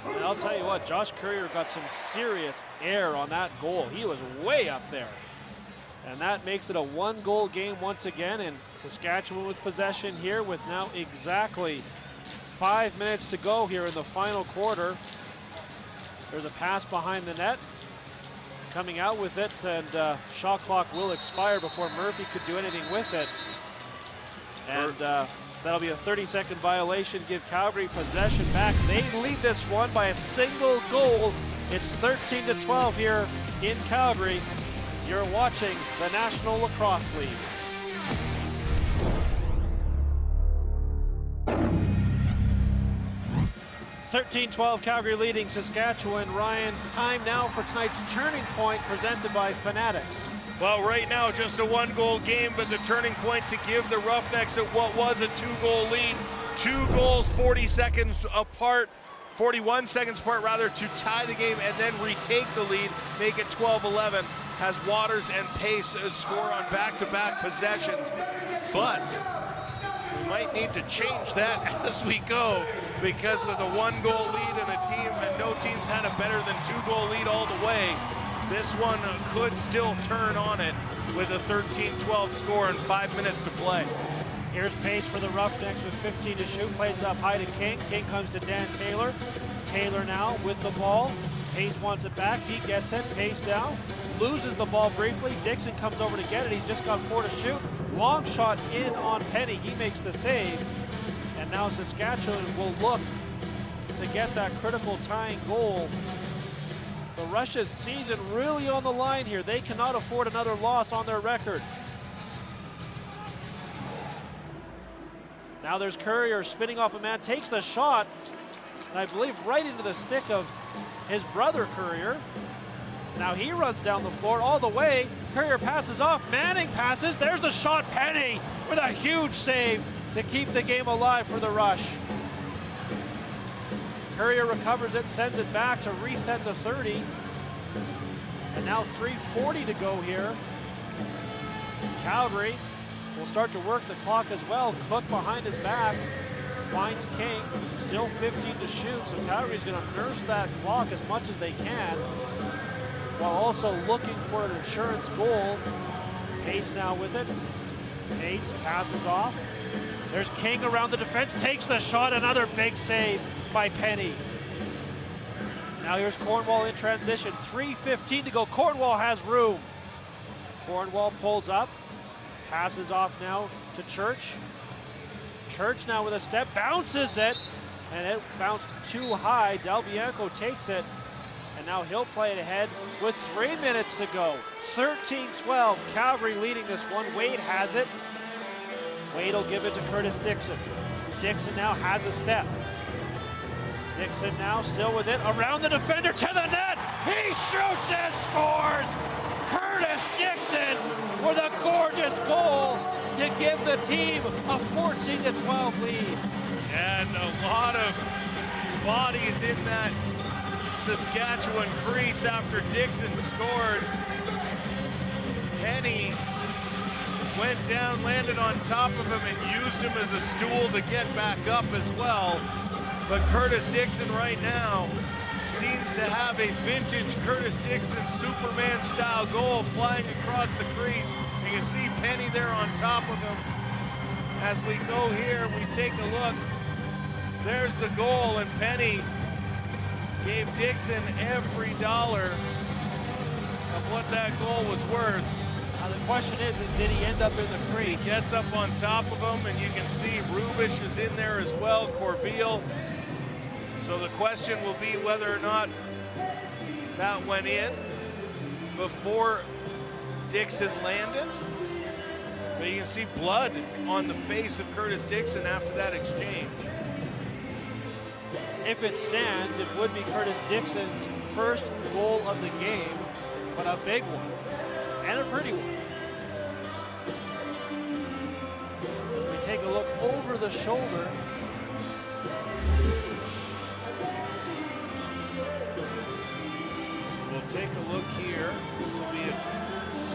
And I'll tell you what, Josh Courier got some serious air on that goal. He was way up there. And that makes it a 1-goal game once again, and Saskatchewan with possession here with now exactly 5 minutes to go here in the final quarter. There's a pass behind the net. Coming out with it, and shot clock will expire before Murphy could do anything with it. And that'll be a 30-second violation, give Calgary possession back. They lead this one by a single goal. It's 13-12 here in Calgary. You're watching the National Lacrosse League. (13-12) Calgary leading Saskatchewan. Ryan, time now for tonight's turning point presented by Fanatics. Well, right now just a 1-goal game, but the turning point to give the Roughnecks at what was a 2-goal lead. 2 goals 41 seconds apart to tie the game and then retake the lead, make it 12-11 as Waters and Pace score on back-to-back possessions. But we might need to change that as we go, because with a 1-goal lead and no team's had a better than 2-goal lead all the way, this one could still turn on it with a 13-12 score and 5 minutes to play. Here's Pace for the Roughnecks with 15 to shoot, plays it up high to King. King comes to Dan Taylor. Taylor now with the ball. Pace wants it back, he gets it, Pace down, loses the ball briefly. Dixon comes over to get it, he's just got 4 to shoot. Long shot in on Penny, he makes the save. And now Saskatchewan will look to get that critical tying goal. The Rush's season really on the line here. They cannot afford another loss on their record. Now there's Courier spinning off a man, takes the shot, and I believe right into the stick of his brother Courier. Now he runs down the floor all the way. Courier passes off, Manning passes, there's the shot, Penny with a huge save to keep the game alive for the Rush. Courier recovers it, sends it back to reset the 30. And now 3:40 to go here. Calgary will start to work the clock as well. Cook behind his back, finds King, still 15 to shoot, so Calgary's gonna nurse that clock as much as they can. while also looking for an insurance goal. Pace now with it. Pace passes off. There's King around the defense, takes the shot, another big save by Penny. Now here's Cornwall in transition, 3:15 to go. Cornwall has room. Cornwall pulls up, passes off now to Church. Church now with a step, bounces it, and it bounced too high. Del Bianco takes it, and now he'll play it ahead with 3 minutes to go. 13-12, Calgary leading this one. Wade has it. Wade will give it to Curtis Dixon. Dixon now has a step. Dixon now still with it, around the defender to the net. He shoots and scores! Curtis Dixon with a gorgeous goal to give the team a 14-12 lead. And a lot of bodies in that Saskatchewan crease after Dixon scored. Penny went down, landed on top of him, and used him as a stool to get back up as well. But Curtis Dixon right now seems to have a vintage Curtis Dixon Superman-style goal flying across the crease. You can see Penny there on top of him. As we go here, we take a look. There's the goal, and Penny gave Dixon every dollar of what that goal was worth. Now the question is did he end up in the crease? He gets up on top of him, and you can see Rubish is in there as well, Corbeil. So the question will be whether or not that went in before Dixon landed. But you can see blood on the face of Curtis Dixon after that exchange. If it stands, it would be Curtis Dixon's first goal of the game, but a big one, and a pretty one. As we take a look over the shoulder, we'll take a look here. This will be a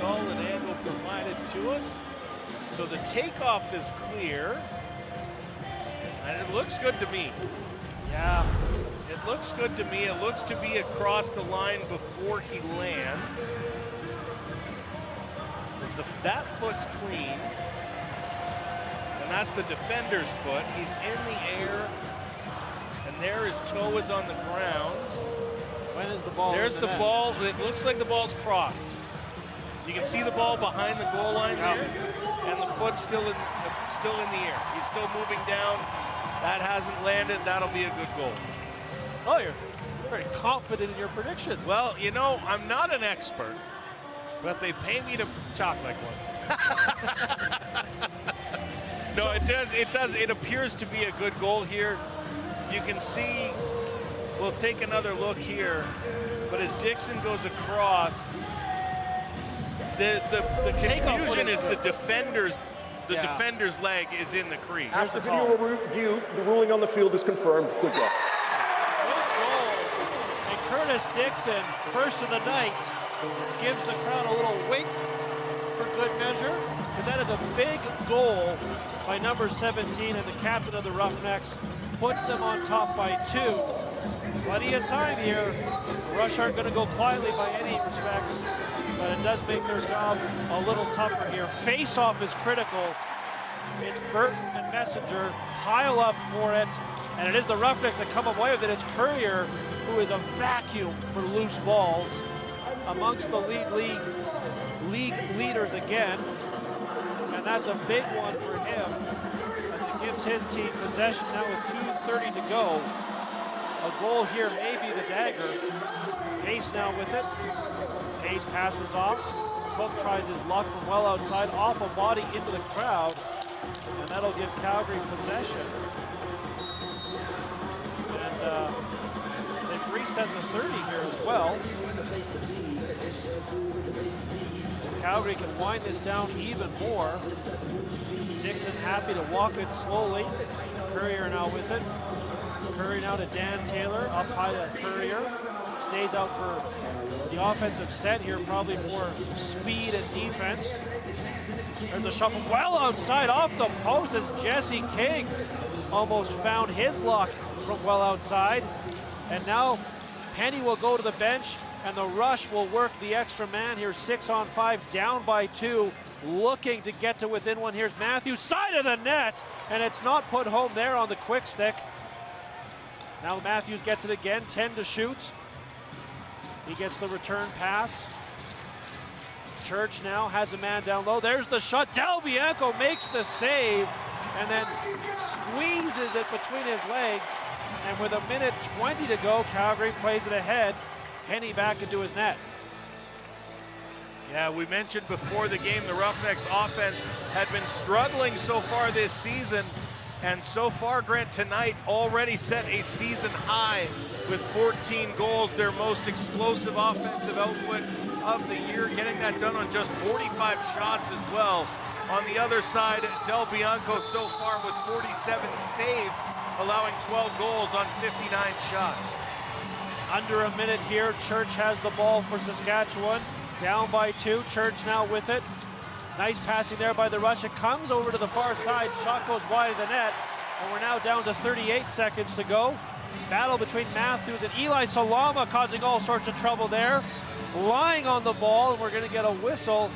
solid angle provided to us. So the takeoff is clear, and it looks good to me. Yeah. It looks good to me. It looks to be across the line before he lands. That foot's clean. And that's the defender's foot. He's in the air. And there his toe is on the ground. When is the ball? There's the ball. It looks like the ball's crossed. You can see the ball behind the goal line there. And the foot's still in the air. He's still moving down. That hasn't landed. That'll be a good goal. Oh, you're very confident in your prediction. Well, you know, I'm not an expert, but they pay me to talk like one. No, it appears to be a good goal here. You can see, we'll take another look here, but as Dixon goes across, the confusion is the defender's leg is in the crease. After video review, the ruling on the field is confirmed. Good luck. Good goal. And Curtis Dixon, first of the night, gives the crowd a little wink for good measure, because that is a big goal by number 17, and the captain of the Roughnecks puts them on top by 2. Plenty of time here. The Rush aren't going to go quietly by any respects, but it does make their job a little tougher here. Face-off is critical. It's Burton and Messenger pile up for it, and it is the Roughnecks that come away with it. It's Courier, who is a vacuum for loose balls, amongst the league leaders again, and that's a big one for him as it gives his team possession now with 2:30 to go. A goal here may be the dagger. Pace now with it. Pace passes off. Cook tries his luck from well outside, off a body into the crowd, and that'll give Calgary possession. And they've reset the 30 here as well. So Calgary can wind this down even more. Dixon happy to walk it slowly. Courier now with it. Courier now to Dan Taylor, up high to Courier. Stays out for the offensive set here, probably for some speed and defense. There's a shuffle well outside off the post as Jesse King almost found his luck from well outside. And now Penny will go to the bench. and the Rush will work the extra man here. 6-on-5, down by 2, looking to get to within one. Here's Matthews, side of the net, and it's not put home there on the quick stick. Now Matthews gets it again, 10 to shoot. He gets the return pass. Church now has a man down low. There's the shot. Del Bianco makes the save and then squeezes it between his legs. And with 1:20 to go, Calgary plays it ahead. Penny back into his net. Yeah, we mentioned before the game the Roughnecks offense had been struggling so far this season. And so far, Grant, tonight already set a season high with 14 goals, their most explosive offensive output of the year, getting that done on just 45 shots as well. On the other side, Del Bianco so far with 47 saves, allowing 12 goals on 59 shots. Under a minute here, Church has the ball for Saskatchewan. Down by 2, Church now with it. Nice passing there by the Rush. It comes over to the far side. Shot goes wide of the net. And we're now down to 38 seconds to go. Battle between Matthews and Eli Salama causing all sorts of trouble there. Lying on the ball, and we're going to get a whistle,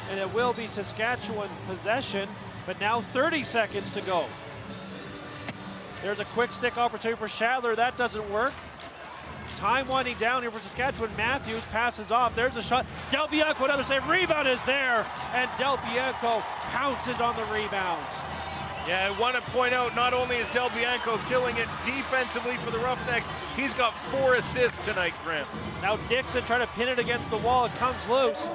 and it will be Saskatchewan possession. But now 30 seconds to go. There's a quick stick opportunity for Shadler. That doesn't work. Time winding down here for Saskatchewan. Matthews passes off. There's a shot. Del Bianco, another save. Rebound is there. And Del Bianco pounces on the rebound. Yeah, I want to point out, not only is Del Bianco killing it defensively for the Roughnecks, he's got 4 assists tonight, Grant. Now Dixon trying to pin it against the wall. It comes loose.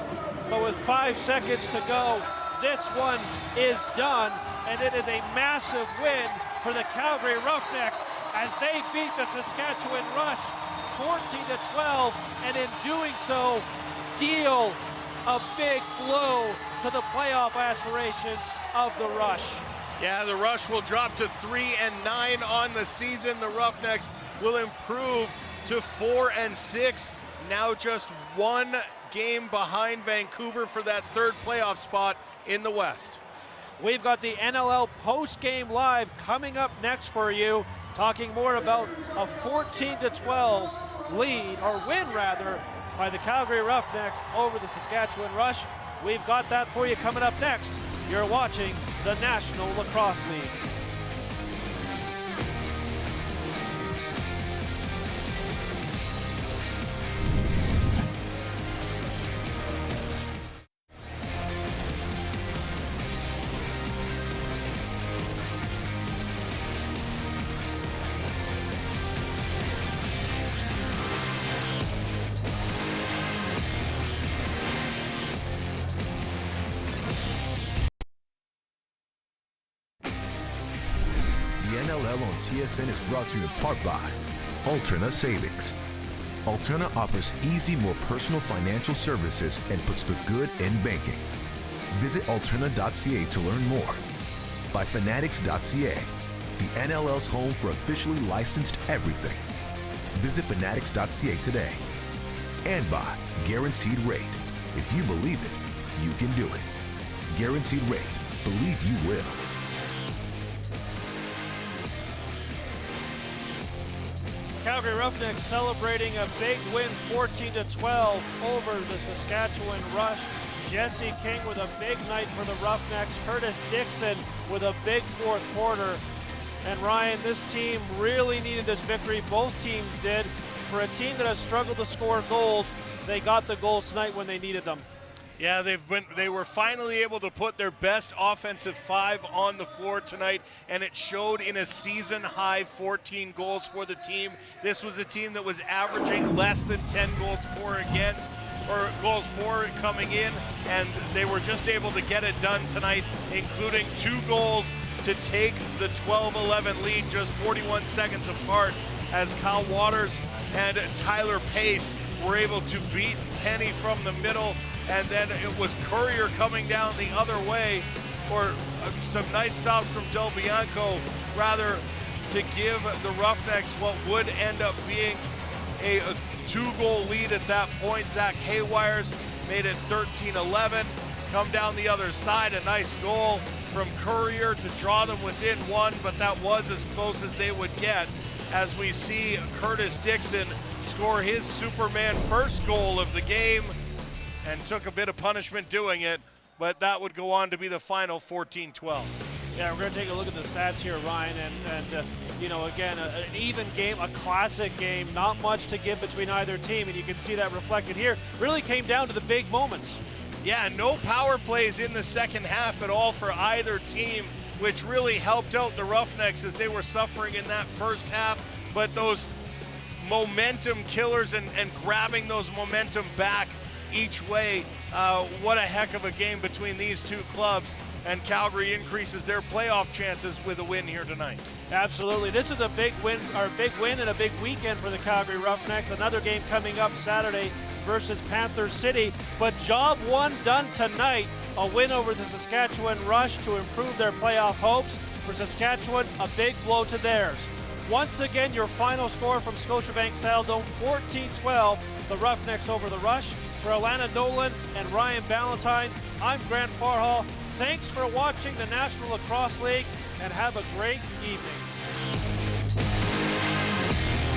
But with 5 seconds to go, this one is done. And it is a massive win for the Calgary Roughnecks as they beat the Saskatchewan Rush 14-12, and in doing so, deal a big blow to the playoff aspirations of the Rush. Yeah, the Rush will drop to 3-9 on the season. The Roughnecks will improve to 4-6. Now just 1 game behind Vancouver for that 3rd playoff spot in the West. We've got the NLL post-game live coming up next for you, talking more about a 14-12 lead, or win rather, by the Calgary Roughnecks over the Saskatchewan Rush. We've got that for you coming up next. You're watching the National Lacrosse League. NLL on TSN is brought to you in part by Alterna Savings. Alterna offers easy, more personal financial services and puts the good in banking. Visit alterna.ca to learn more. By Fanatics.ca, the NLL's home for officially licensed everything. Visit Fanatics.ca today. And by Guaranteed Rate. If you believe it, you can do it. Guaranteed Rate. Believe you will. Calgary Roughnecks celebrating a big win, 14-12 over the Saskatchewan Rush. Jesse King with a big night for the Roughnecks. Curtis Dixon with a big 4th quarter. And Ryan, this team really needed this victory. Both teams did. For a team that has struggled to score goals, they got the goals tonight when they needed them. Yeah, they were finally able to put their best offensive 5 on the floor tonight, and it showed in a season-high 14 goals for the team. This was a team that was averaging less than 10 goals for against, or goals for coming in, and they were just able to get it done tonight, including 2 goals to take the 12-11 lead just 41 seconds apart, as Kyle Waters and Tyler Pace were able to beat Penny from the middle. And then it was Courier coming down the other way for some nice stops from Del Bianco, rather to give the Roughnecks what would end up being a 2-goal lead at that point. Zach Haywires made it 13-11. Come down the other side, a nice goal from Courier to draw them within 1, but that was as close as they would get. as we see Curtis Dixon score his Superman first goal of the game, and took a bit of punishment doing it, but that would go on to be the final 14-12. Yeah, we're going to take a look at the stats here, Ryan, and you know, again, an even game, a classic game, not much to give between either team, and you can see that reflected here. Really came down to the big moments. Yeah, no power plays in the second half at all for either team, which really helped out the Roughnecks as they were suffering in that first half, but those momentum killers and grabbing those momentum back each way, what a heck of a game between these two clubs, and Calgary increases their playoff chances with a win here tonight. Absolutely. This is a big win and a big weekend for the Calgary Roughnecks. Another game coming up Saturday versus Panther City, but job one done tonight. A win over the Saskatchewan Rush to improve their playoff hopes. For Saskatchewan, a big blow to theirs. Once again, your final score from Scotiabank Saddledome, 14-12, the Roughnecks over the Rush. For Alana Nolan and Ryan Ballantyne, I'm Grant Farhall. Thanks for watching the National Lacrosse League, and have a great evening.